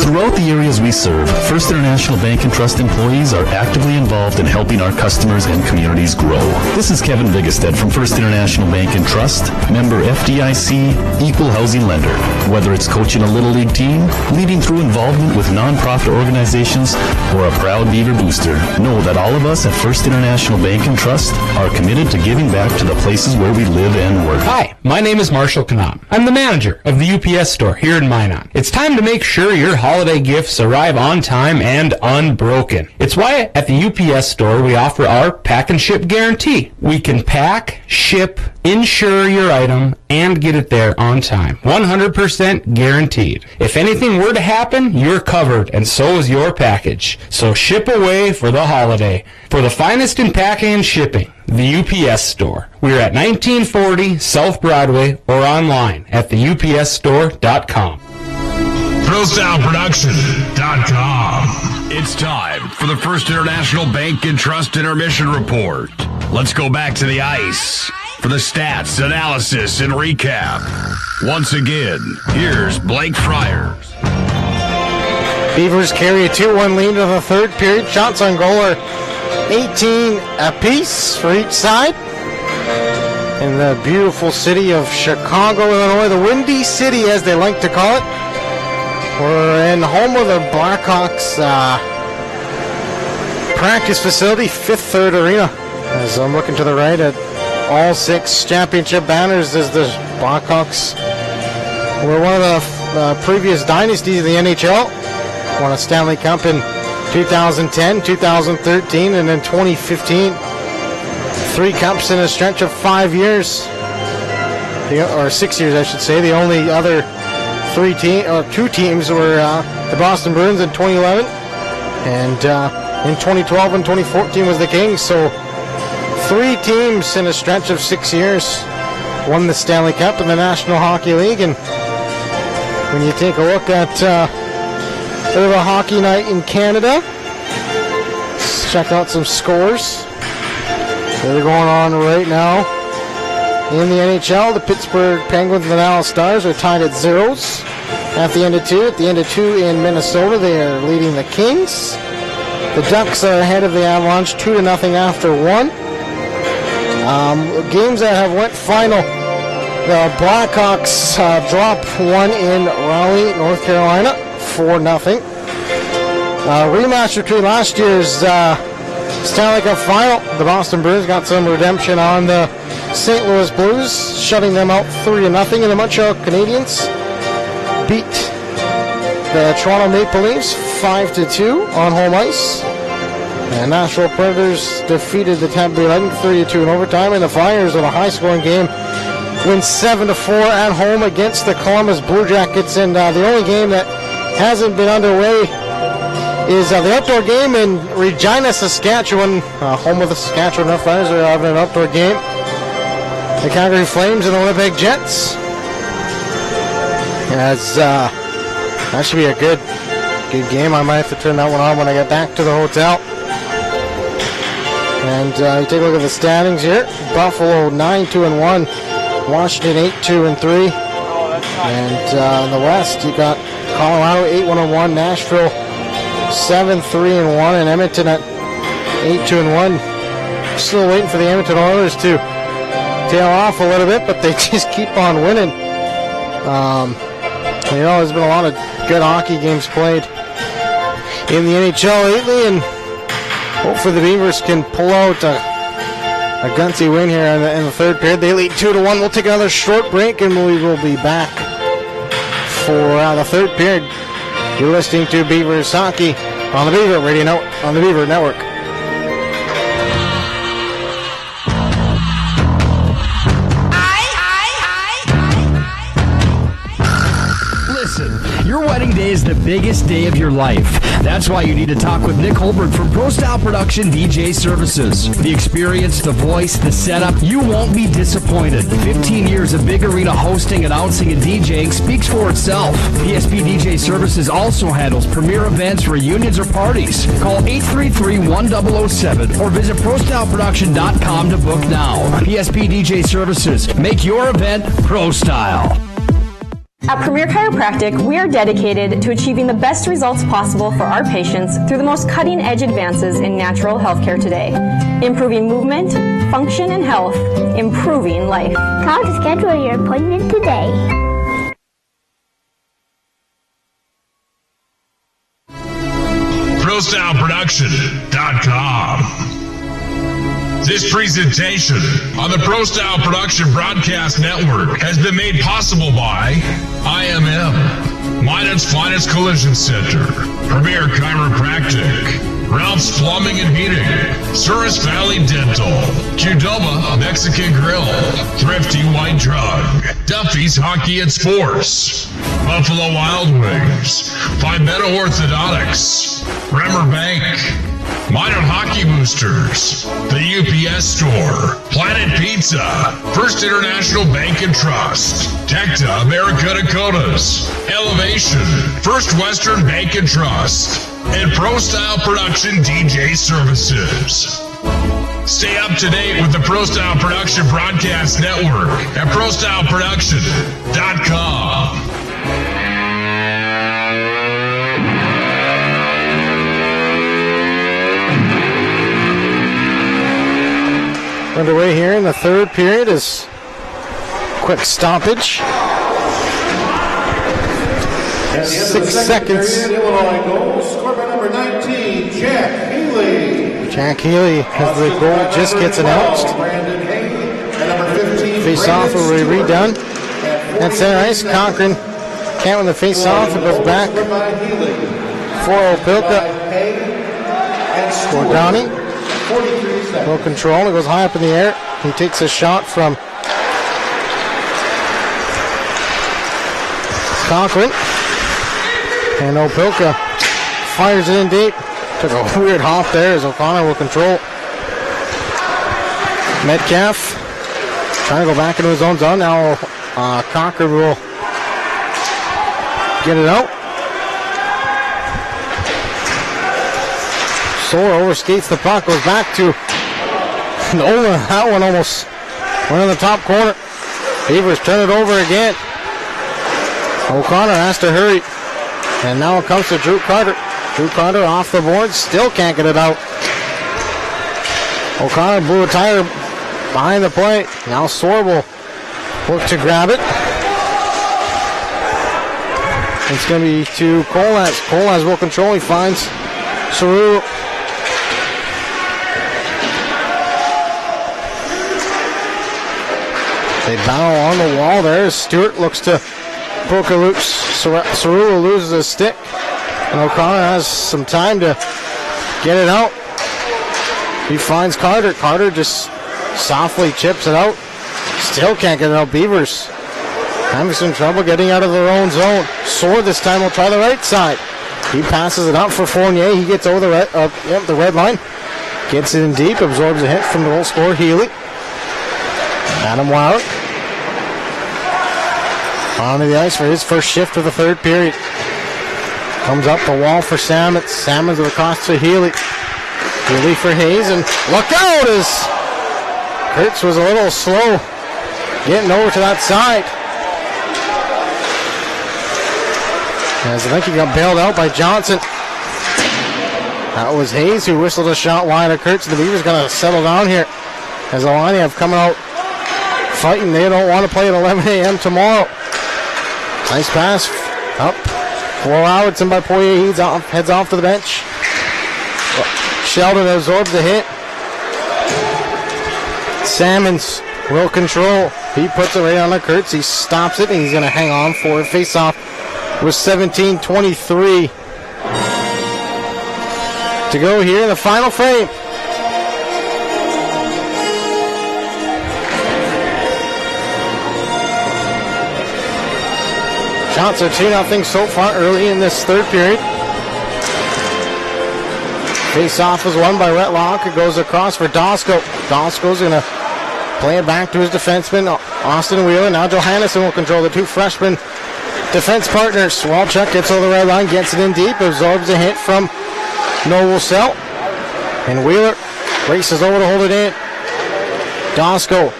Throughout the areas we serve, First International Bank and Trust employees are actively involved in helping our customers and communities grow. This is Kevin Vigestead from First International Bank and Trust, member FDIC, equal housing lender. Whether it's coaching a Little League team, leading through involvement with nonprofit organizations, or a proud Beaver booster, know that all of us at First International Bank and Trust are committed to giving back to the places where we live and work. Hi, my name is Marshall Knop. I'm the manager of the UPS store here in Minot. It's time to make sure your holiday gifts arrive on time and unbroken. It's why at the UPS store we offer our pack and ship guarantee. We can pack, ship, insure your item, and get it there on time. 100% guaranteed. If anything were to happen, you're covered, and so is your package. So ship away for the holiday. For the finest in packing and shipping, the UPS store. We're at 1940 South Broadway or online at theupsstore.com. ProStyleProduction.com. It's time for the First International Bank and Trust Intermission Report. Let's go back to the ice for the stats, analysis, and recap. Once again, here's Blake Friars. Beavers carry a 2-1 lead in the third period. Shots on goal are 18 apiece for each side. In the beautiful city of Chicago, Illinois, the Windy City as they like to call it. We're in home of the Blackhawks practice facility, Fifth Third Arena. As I'm looking to the right at all 6 championship banners as the Blackhawks were one of the previous dynasties of the NHL. Won a Stanley Cup in 2010, 2013, and then 2015. 3 cups in a stretch of 5 years. Or 6 years, I should say. The only other 2 teams were the Boston Bruins in 2011. And in 2012 and 2014 was the Kings. So 3 teams in a stretch of 6 years won the Stanley Cup in the National Hockey League. And when you take a look at a bit of a hockey night in Canada, let's check out some scores that are going on right now. In the NHL, the Pittsburgh Penguins and the Dallas Stars are tied at 0s at the end of 2. At the end of 2 in Minnesota, they are leading the Kings. The Ducks are ahead of the Avalanche 2-0 after 1. Games that have went final. The Blackhawks drop 1 in Raleigh, North Carolina, 4-0. Rematch between last year's Stanley Cup final. The Boston Bruins got some redemption on the St. Louis Blues, shutting them out 3-0. And the Montreal Canadiens beat the Toronto Maple Leafs 5-2 on home ice. And Nashville Predators defeated the Tampa Bay Lightning 3-2 in overtime. And the Flyers, in a high-scoring game, win 7-4 at home against the Columbus Blue Jackets. And the only game that hasn't been underway is the outdoor game in Regina, Saskatchewan, home of the Saskatchewan Roughriders. They're having an outdoor game. The Calgary Flames and the Winnipeg Jets. As that should be a good game. I might have to turn that one on when I get back to the hotel. And you take a look at the standings here. Buffalo 9-2-1, Washington 8-2-3, and in the West you got Colorado 8-1-1, Nashville 7-3-1, and Edmonton at 8-2-1. Still waiting for the Edmonton Oilers to tail off a little bit, but they just keep on winning. There's been a lot of good hockey games played in the NHL lately, and hopefully the Beavers can pull out a gutsy win here in the third period. They lead 2-1. We'll take another short break, and we will be back for the third period. You're listening to Beavers Hockey on the Beaver Radio on the Beaver Network. Your wedding day is the biggest day of your life. That's why you need to talk with Nick Holbert from Pro Style Production DJ Services. The experience, the voice, the setup, you won't be disappointed. 15 years of big arena hosting, announcing, and DJing speaks for itself. PSP DJ Services also handles premier events, reunions, or parties. Call 833-1007 or visit ProStyleProduction.com to book now. PSP DJ Services. Make your event Pro Style. At Premier Chiropractic, we are dedicated to achieving the best results possible for our patients through the most cutting-edge advances in natural healthcare today. Improving movement, function, and health. Improving life. Call to schedule your appointment today. ProStyleProduction.com. This presentation on the ProStyle Production Broadcast Network has been made possible by IMM, Minot's Finest Collision Center, Premier Chiropractic, Ralph's Plumbing and Heating, Souris Valley Dental, Qdoba Mexican Grill, Thrifty White Drug, Duffy's Hockey and Sports, Buffalo Wild Wings, Pimento Orthodontics, Bremer Bank, Minot Hockey Boosters, the UPS Store, Planet Pizza, First International Bank and Trust, Tecta America Dakotas, Elevation, First Western Bank and Trust, and ProStyle Production DJ Services. Stay up to date with the ProStyle Production Broadcast Network at ProStyleProduction.com. Underway here in the third period is quick stoppage. 6 seconds. Illinois goal, scored by number 19, Jack Healy. Jack Healy, as the goal just gets announced. Face-off will be redone. At center ice, Cochran can't win the face-off. It goes back for Opilka. For Donnie. Low control. It goes high up in the air. He takes a shot from Cochran. And Opilka fires it in deep. Took a weird hop there as O'Connor will control. Metcalf trying to go back into his own zone. Now Cochran will get it out. Sora overskates the puck, goes back to Nolan. That one almost went in the top corner. Beavers turn it over again. O'Connor has to hurry. And now it comes to Drew Carter. Drew Carter off the board, still can't get it out. O'Connor blew a tire behind the play. Now Sora will look to grab it. It's going to be to Colas. Colas will control. He finds Saru. They battle on the wall there. Stewart looks to poke a loose. Saru loses his stick. And O'Connor has some time to get it out. He finds Carter. Carter just softly chips it out. Still can't get it out. Beavers having some trouble getting out of their own zone. Sword this time will try the right side. He passes it out for Fournier. He gets over the red line. Gets it in deep. Absorbs a hit from the goal scorer, Healy. Adam Weiler onto the ice for his first shift of the third period. Comes up the wall for Salmons. Salmons across to Healy. Healy for Hayes, and look out as Kurtz was a little slow getting over to that side. As I think he got bailed out by Johnson. That was Hayes who whistled a shot wide of Kurtz. The Beavers going to settle down here as Alani have come out fighting. They don't want to play at 11 a.m. tomorrow. Nice pass up for Howardson by Poirier. He heads off to the bench. Sheldon absorbs the hit. Salmons will control. He puts it right on the Kurtz. He stops it and he's going to hang on for a face-off with 17:23 to go here in the final frame. Shots are 2-0 so far early in this third period. Face-off is won by Retlock. It goes across for Dosko. Dosko's going to play it back to his defenseman, Austin Wheeler. Now Johannesson will control the two freshman defense partners. Walchuk gets over the red line, gets it in deep, absorbs a hit from Noel Selt. And Wheeler races over to hold it in. Dosko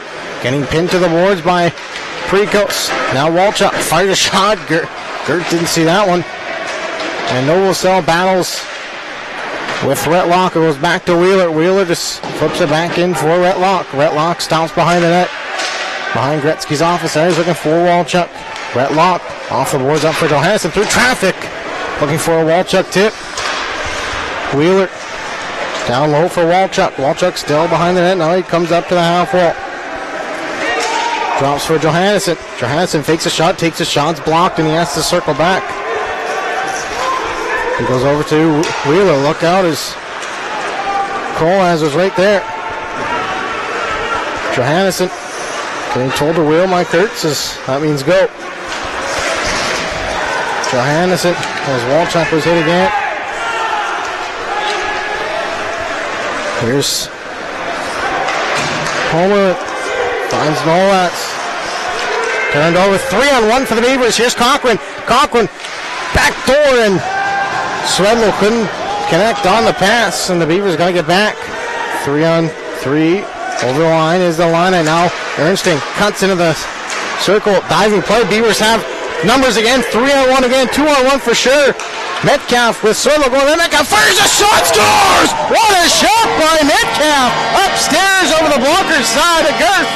getting pinned to the boards by Precos. Now Walchuk fired a shot. Gert didn't see that one. And Novosel battles with Retlock. It goes back to Wheeler. Wheeler just flips it back in for Retlock. Retlock stomps behind the net. Behind Gretzky's office there. He's looking for Walchuk. Retlock off the boards up for Johansson through traffic. Looking for a Walchuk tip. Wheeler down low for Walchuk. Walchuk still behind the net. Now he comes up to the half wall. Drops for Johansson. Johansson fakes a shot, takes a shot's blocked, and he has to circle back. He goes over to Wheeler. Look out as Kohlhas was right there. Johansson getting told to wheel Mike Kurtz, as that means go. Johansson as Walchuk was hit again. Here's Homer. Finds Nolats. Turned over 3-on-1 for the Beavers. Here's Cochran. Cochran back door, and Swedlow couldn't connect on the pass, and the Beavers got to get back. 3-on-3. Over the line is the line, and now Ernsting cuts into the circle. Diving play. Beavers have numbers again. 3-on-1 again. 2-on-1 for sure. Metcalf with Swedlow going. Then Metcalf fires a shot. Scores! What a shot by Metcalf! Upstairs over the blocker's side of Girth.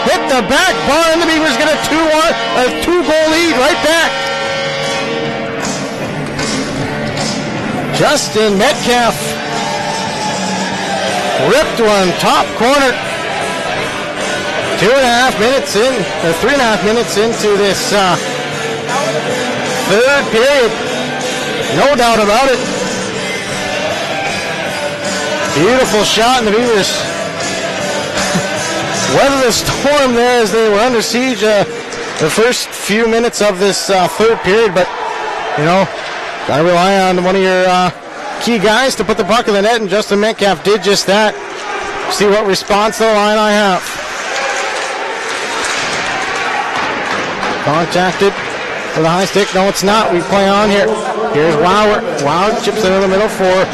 Hit the back bar, and the Beavers get a 2-goal lead right back. Justin Metcalf ripped one top corner. 3.5 minutes into this third period. No doubt about it. Beautiful shot, and the Beavers weather the storm there as they were under siege the first few minutes of this third period, but gotta rely on one of your key guys to put the puck in the net, and Justin Metcalf did just that. See what response to the line I have. Contacted for the high stick. No, it's not. We play on here. Here's Lauer. Lauer chips it in the middle for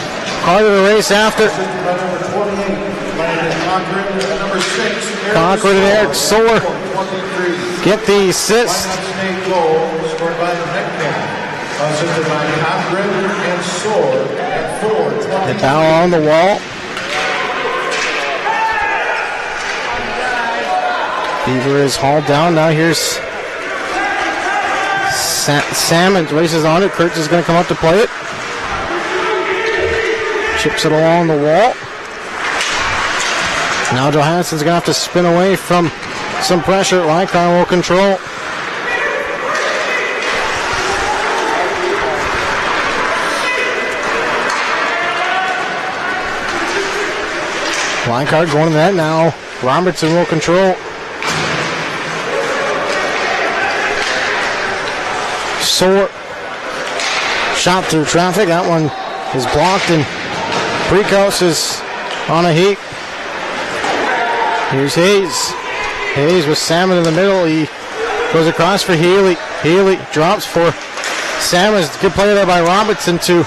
Carter to race after. Concord and Eric Soar get the assist. The foul on the wall. Beaver is hauled down. Now here's Salmon races on it. Kurtz is going to come up to play it. Chips it along the wall. Now Johansson's going to have to spin away from some pressure. Lycon will control. Line card going to that now. Robertson will control. Soar. Shot through traffic. That one is blocked, and Precos is on a heat. Here's Hayes. Hayes with Salmon in the middle. He goes across for Healy. Healy drops for Salmon. Good play there by Robertson to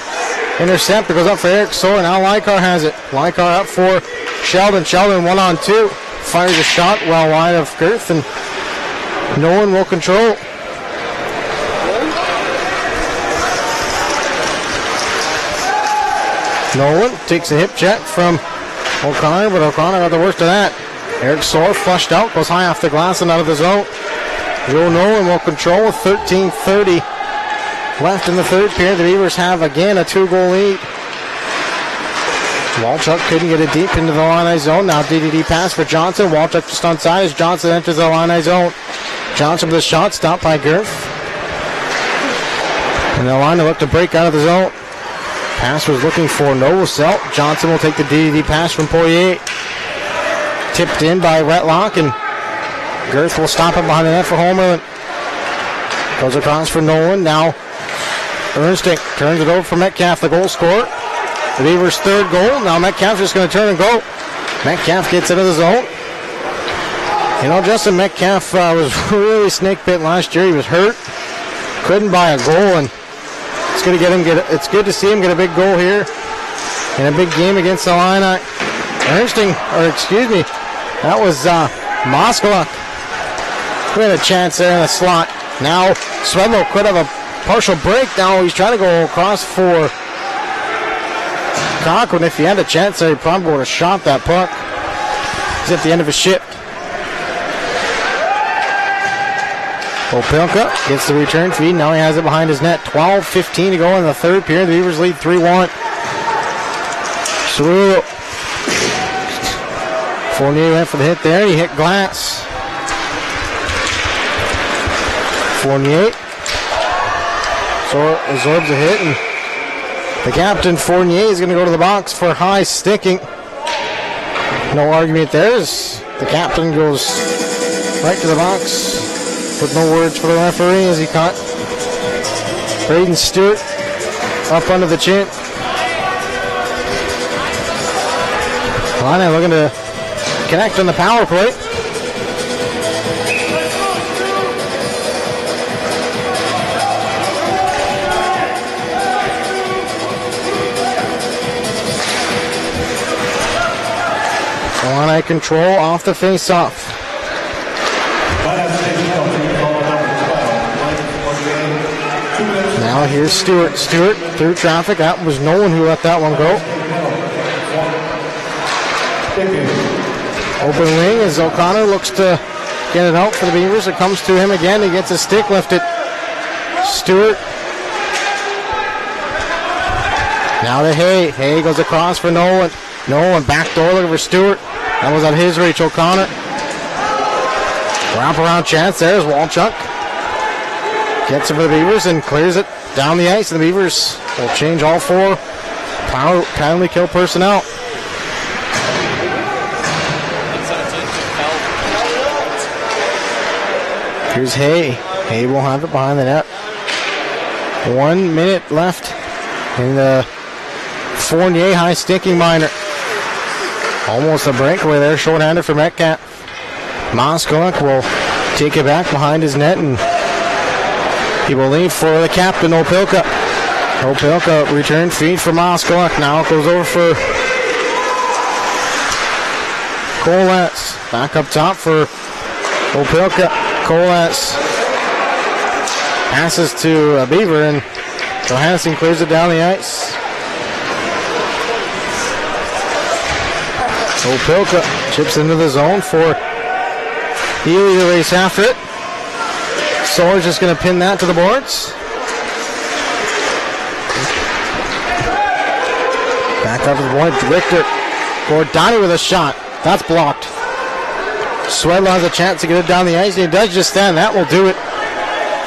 intercept. It goes up for Eric Soar. Now Lycar has it. Lycar up for Sheldon. Sheldon 1-on-2. Fires a shot well wide of Girth, and no one will control. Nolan takes a hip check from O'Connor, but O'Connor got the worst of that. Eric Soar flushed out, goes high off the glass and out of the zone. Joe Nolan will control with 13:30 left in the third period. The Beavers have again a 2-goal lead. Walchuk couldn't get it deep into the line zone. Now DDD pass for Johnson. Walchuk just onside as Johnson enters the line zone. Johnson with a shot stopped by Girth. And the line to look to break out of the zone. Pass was looking for Novosel. Johnson will take the DDD pass from Poirier. Tipped in by Retlock, and Girth will stop it behind the net for Homer. Goes across for Nolan. Now Ernsting turns it over for Metcalf, the goal scorer. The Beavers' third goal. Now Metcalf's just going to turn and go. Metcalf gets into the zone. Justin Metcalf was really snake bit last year. He was hurt. Couldn't buy a goal, and it's good to see him get a big goal here in a big game against the Illini. That was Moskaluk We had a chance there in the slot. Now Swedlow could have a partial break. Now he's trying to go across for Cochran. If he had a chance there, he probably would have shot that puck. He's at the end of his shift. Opelka gets the return feed. Now he has it behind his net. 12:15 to go in the third period. The Beavers lead 3-1. Cerullo. Fournier went for the hit there. He hit glass. Fournier. So absorbs a hit, and the captain, Fournier, is going to go to the box for high sticking. No argument there as the captain goes right to the box with no words for the referee as he caught Braden Stewart up under the chin. Lana looking to connect on the power play. Lana control off the face-off. Now here's Stewart. Stewart through traffic. That was no one who let that one go. Open wing as O'Connor looks to get it out for the Beavers. It comes to him again. He gets a stick lifted. Stewart. Now to Hay. Hay goes across for Nolan. Nolan backdoor looking for Stewart. That was on his reach. O'Connor. Wraparound chance. There's Walchuk. Gets it for the Beavers and clears it down the ice. And the Beavers will change all four penalty kill personnel. Here's Hay. Hay will have it behind the net. 1 minute left in the Fournier high sticking minor. Almost a breakaway there, short-handed for Metcalf. Moskowik will take it back behind his net, and he will leave for the captain, Opelka. Opelka return feed for Moskowik. Now it goes over for Coletz. Back up top for Opelka. Coletz passes to Beaver, and Johansson clears it down the ice. Opelka chips into the zone for Healy to race after it. Solar's just going to pin that to the boards. Back up to the board. Richter. Gordani with a shot. That's blocked. Swedlow has a chance to get it down the ice, and he does just stand. That will do it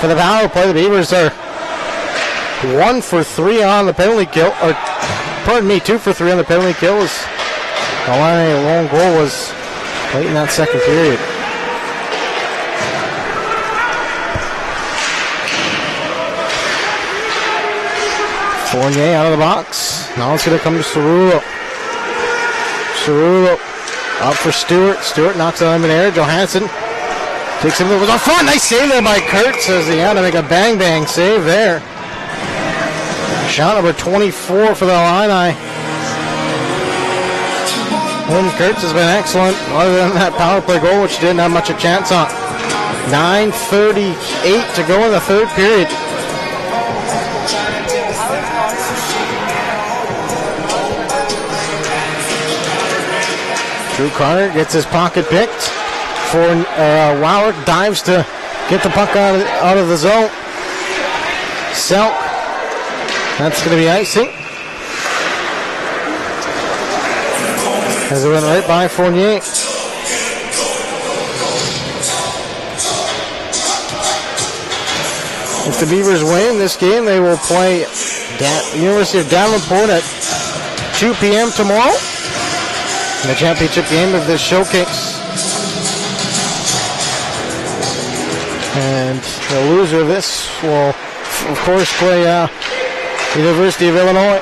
for the power play. The Beavers are 1 for 3 on the penalty kill. Or, pardon me, 2 for 3 on the penalty kills. The lone goal was late in that second period. Fournier out of the box. Now it's going to come to Cerullo. Cerullo up for Stewart. Stewart knocks it on in air. Johansson takes him. It was on front. Nice save there by Kurtz as he had to make a bang-bang save there. Shot number 24 for the Illini. Lynn Kurtz has been excellent, other than that power play goal, which didn't have much a chance on. 9:38 to go in the third period. Drew Carter gets his pocket picked. Wowrick dives to get the puck out of the zone. Selk. That's going to be icing. As it went right by Fournier. If the Beavers win this game, they will play University of Davenport at 2 p.m. tomorrow in the championship game of this showcase. And the loser of this will, of course, play University of Illinois.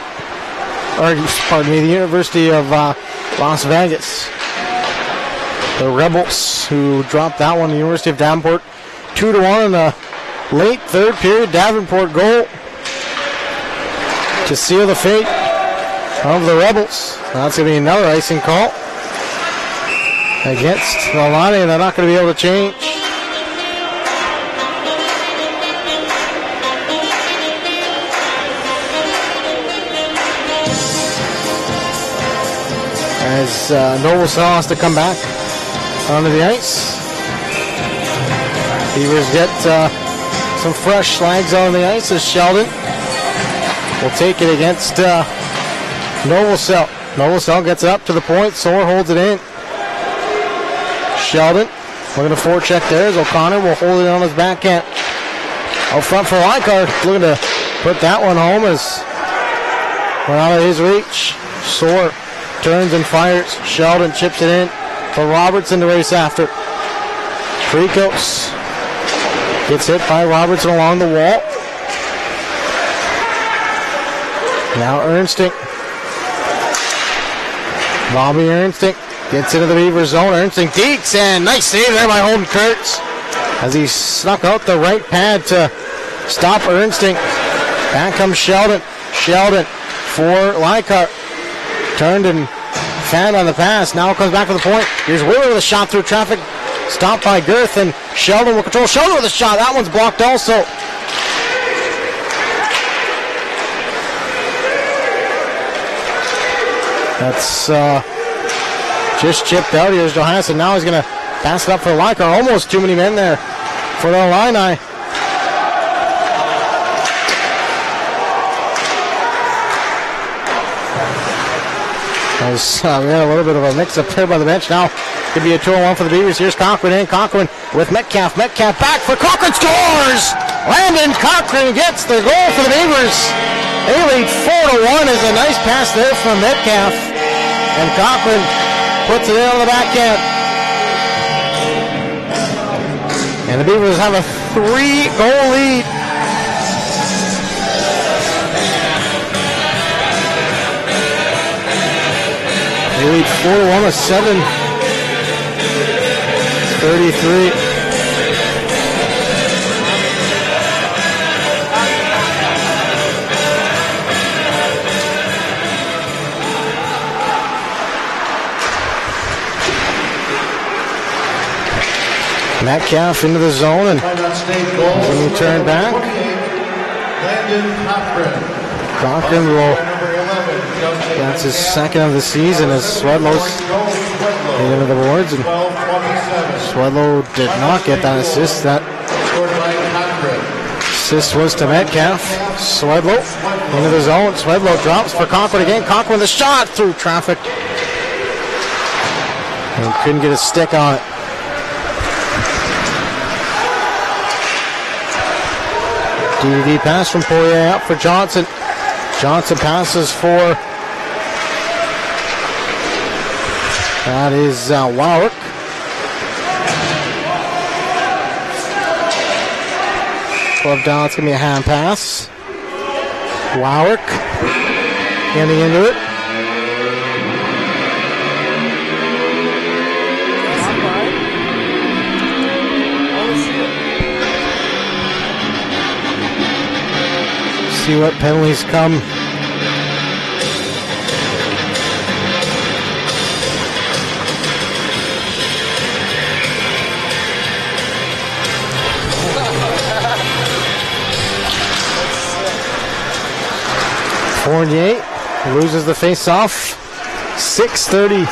Or, pardon me, the University of Las Vegas. The Rebels, who dropped that one, the University of Davenport, 2-1 in the late third period. Davenport goal to seal the fate of the Rebels. That's going to be another icing call against the Illini. They're not going to be able to change. as Novosel has to come back onto the ice. Beavers get some fresh legs on the ice as Sheldon will take it against Novosel. Novosel gets it up to the point. Soar holds it in. Sheldon looking to forecheck there as O'Connor will hold it on his backhand. Out front for Leichhardt, looking to put that one home as went out of his reach. Soar turns and fires. Sheldon chips it in for Robertson to race after. Fricos gets hit by Robertson along the wall. Now Ernsting. Bobby Ernsting gets into the Beaver zone. Ernsting deeks, and nice save there by Holden Kurtz as he snuck out the right pad to stop Ernsting. Back comes Sheldon. Sheldon for Leichhardt. Turned and fanned on the pass. Now comes back to the point. Here's Wheeler with a shot through traffic. Stopped by Girth, and Sheldon will control. Sheldon with a shot. That one's blocked also. That's just chipped out. Here's Johansson. Now he's going to pass it up for Leichhardt. Almost too many men there for the Illini. We had a little bit of a mix-up there by the bench. Now could be a 2-on-1 for the Beavers. Here's Cochran in. Cochran with Metcalf. Metcalf back for Cochran. Scores! Landon Cochran gets the goal for the Beavers. They lead 4-1 as a nice pass there from Metcalf. And Cochran puts it in on the backhand. And the Beavers have a 3-goal lead. They lead 4-1 with 7:33. Metcalf into the zone, and when you turn back, Cochran will, that's his second of the season as Swedlow's into the boards, and Swedlow did not get that assist. That assist was to Metcalf. Swedlow into the zone. Swedlow drops for Cochran again. Cochran the shot through traffic, and couldn't get a stick on it. DD pass from Poirier up for Johnson. Johnson passes for, that is Warwick. Glove down, it's going to be a hand pass. Warwick getting into it. See what penalties come. Fournier loses the face-off. 6:30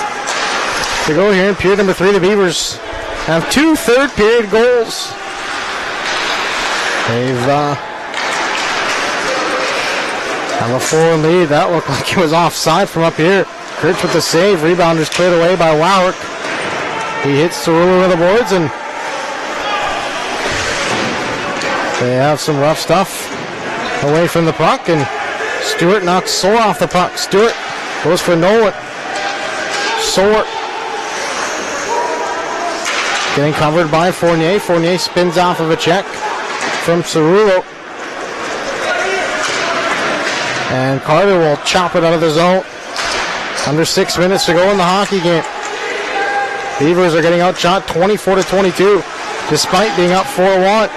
to go here in period number 3. The Beavers have 2 third-period goals. They've have a 4 lead. That looked like it was offside from up here. Kurtz with the save. Rebounders cleared away by Warwick. He hits Cerullo with the boards, and they have some rough stuff away from the puck, and Stewart knocks Soar off the puck. Stewart goes for Nolan. Soar getting covered by Fournier. Fournier spins off of a check from Cerullo. And Carter will chop it out of the zone. Under 6 minutes to go in the hockey game. Beavers are getting outshot 24-22, despite being up 4-1.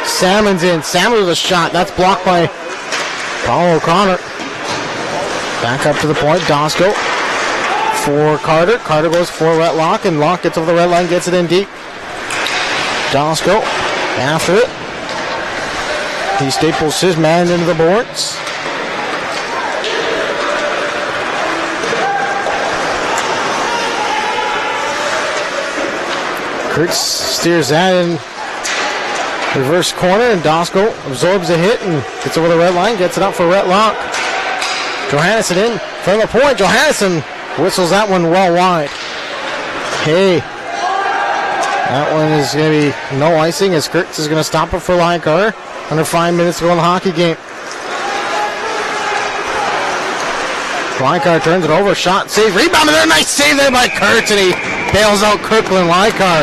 Salmon's in. Salmon with a shot. That's blocked by Paul O'Connor. Back up to the point. Dosco for Carter. Carter goes for Retlock, and Locke gets over the red line, gets it in deep. Dosco after it. He staples his man into the boards. Kurtz steers that in reverse corner, and Dosko absorbs a hit and gets over the red line, gets it up for Retlock. Johannesson in from the point. Johannesson whistles that one well wide. Hey, that one is going to be no icing as Kurtz is going to stop it for Lykar. Under 5 minutes to go in the hockey game. Lykar turns it over, shot, save, rebound, and there, nice save there by Kurtz, and he bails out Kirkland Lykar.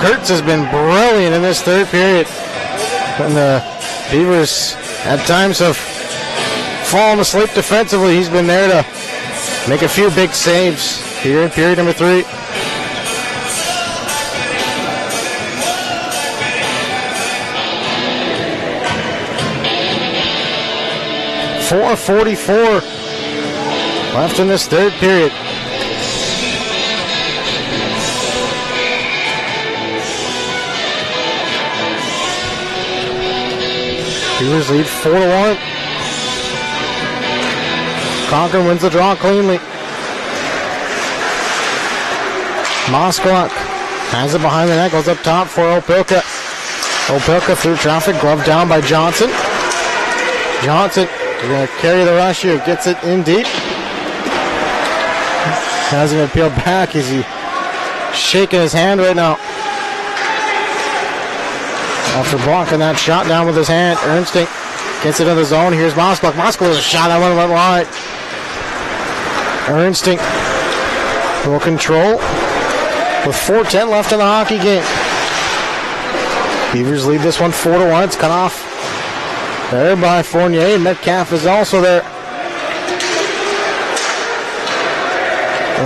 Kurtz has been brilliant in this third period. When the Beavers at times have fallen asleep defensively, he's been there to make a few big saves here in period number 3. .444 left in this third period. Beavers lead 4-1. Conklin wins the draw cleanly. Moskowak has it behind the net, goes up top for Opilka. Opilka through traffic, glove down by Johnson. Johnson going to carry the rush here, gets it in deep. Has him appeal back. Is he shaking his hand right now? After blocking that shot down with his hand, Ernsting gets it in the zone. Here's Moskowak. Moskowak with a shot, that one went wide. Ernsting will control with 4:10 left in the hockey game. Beavers lead this one 4-1. It's cut off there by Fournier. Metcalf is also there.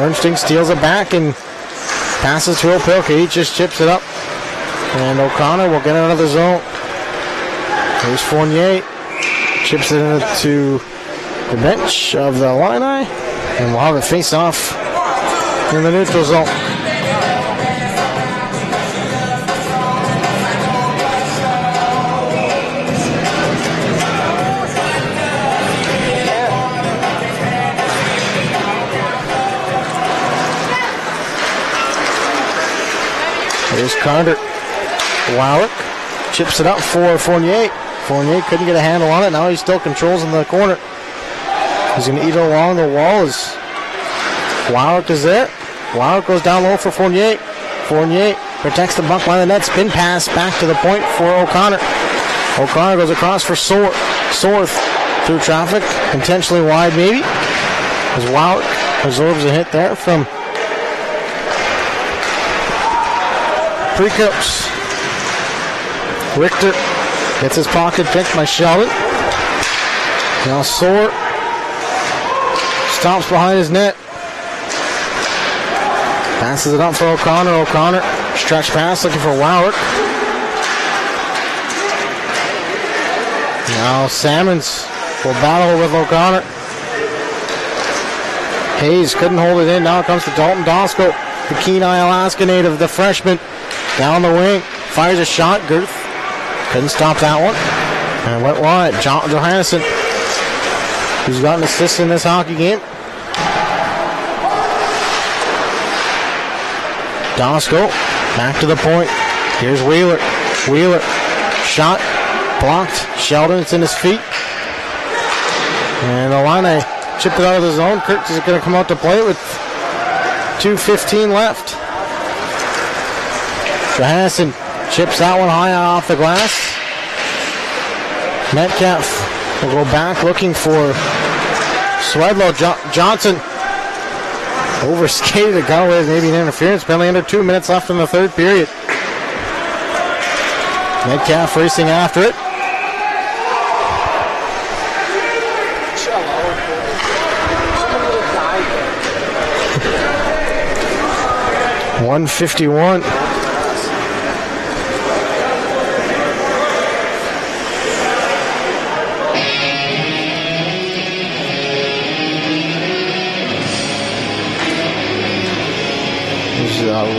Ernsting steals it back and passes to Opilka. He just chips it up. And O'Connor will get another zone. Here's Fournier. Chips it into the bench of the Illini. And we'll have it face off in the neutral zone. Here's Carter. Wowrick chips it up for Fournier. Fournier couldn't get a handle on it. Now he still controls in the corner. He's going to eat it along the wall as Wowrick is there. Wowrick goes down low for Fournier. Fournier protects the buck by the net. Spin pass back to the point for O'Connor. O'Connor goes across for Sorth through traffic. Intentionally wide maybe. As Wowrick absorbs a hit there from Precops. Richter gets his pocket picked by Sheldon. Now Sorth stops behind his net. Passes it up for O'Connor. O'Connor stretch pass looking for Wowrick. Now Salmons will battle with O'Connor. Hayes couldn't hold it in. Now it comes to Dalton Dosko, the Kenai Alaska native, the freshman. Down the wing, fires a shot. Girth couldn't stop that one. And went wide. Johannesson, who's got an assist in this hockey game. Dosko, back to the point. Here's Wheeler. Wheeler, shot, blocked. Sheldon, it's in his feet. And Illini chipped it out of the zone. Kurtz is going to come out to play with 2:15 left. Johansson chips that one high off the glass. Metcalf will go back looking for Swedlow. Johnson overskated it, got away with maybe an interference penalty. Under 2 minutes left in the third period. Metcalf racing after it. .151.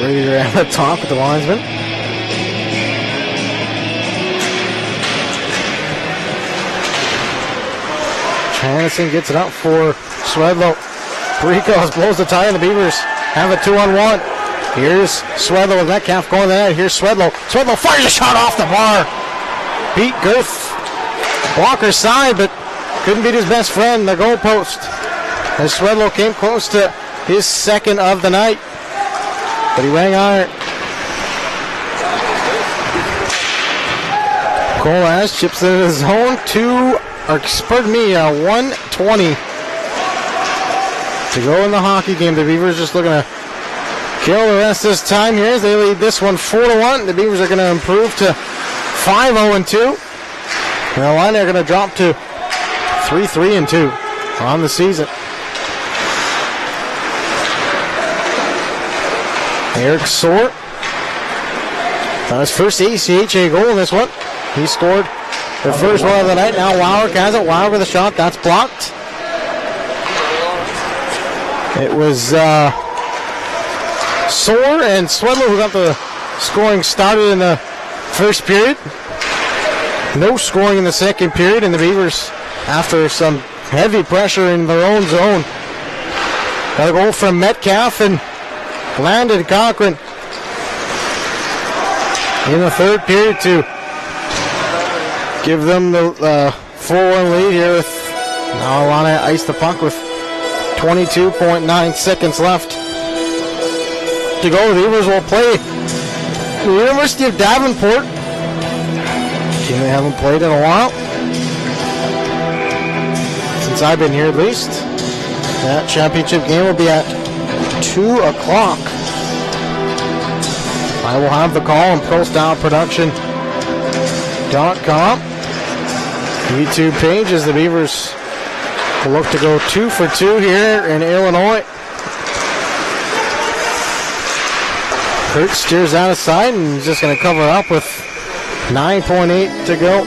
Raider at the top with the linesman. Johannesson gets it up for Swedlow. Bricos blows the tie and the Beavers have a 2-on-1. Here's Swedlow with Metcalf going to the net. Here's Swedlow. Swedlow fires a shot off the bar. Beat Girth Walker's side, but couldn't beat his best friend, the goalpost. As Swedlow came close to his second of the night, but he rang iron. Colas chips into the zone. 1:20 to go in the hockey game. The Beavers just looking to kill the rest of this time here as they lead this one 4-1. The Beavers are going to improve to 5-0-2. Carolina are going to drop to 3-3-2 on the season. Eric Sort got his first ACHA goal in this one. He scored the first one of the night. Now Wowrick has it. Wowrick with a shot. That's blocked. It was Soar and Swedlow who got the scoring started in the first period. No scoring in the second period, and the Beavers, after some heavy pressure in their own zone, got a goal from Metcalf and Landon Cochran in the third period to give them the 4-1 lead here. With now Alana iced the puck with 22.9 seconds left to go. The Beavers will play the University of Davenport, team they haven't played in a while, since I've been here at least. That championship game will be at 2 o'clock. I will have the call on ProStyleProduction.com YouTube page as the Beavers will look to go 2 for 2 here in Illinois. Kurt steers out of sight and is just going to cover up with 9.8 to go.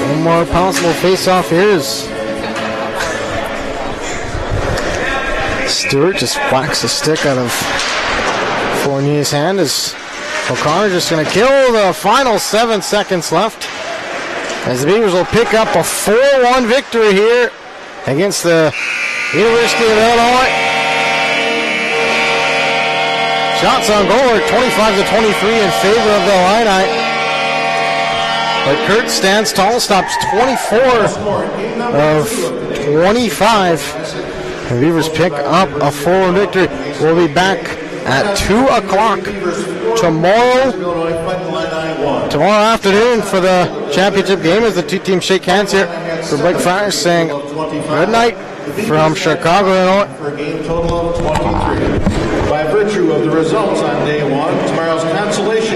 One more possible face-off here is Stewart just whacks the stick out of Fournier's hand as O'Connor just going to kill the final 7 seconds left as the Beavers will pick up a 4-1 victory here against the University of Illinois. Shots on goal are 25-23 in favor of the Illini. But Kurt stands tall, stops 24 of 25. The Beavers pick up a 4-1 victory. We'll be back at 2 o'clock tomorrow afternoon for the championship game as the two teams shake hands here. For Blake Friars saying good night from Chicago, Illinois. For a game total of 23. By virtue of the results on day one, tomorrow's consolation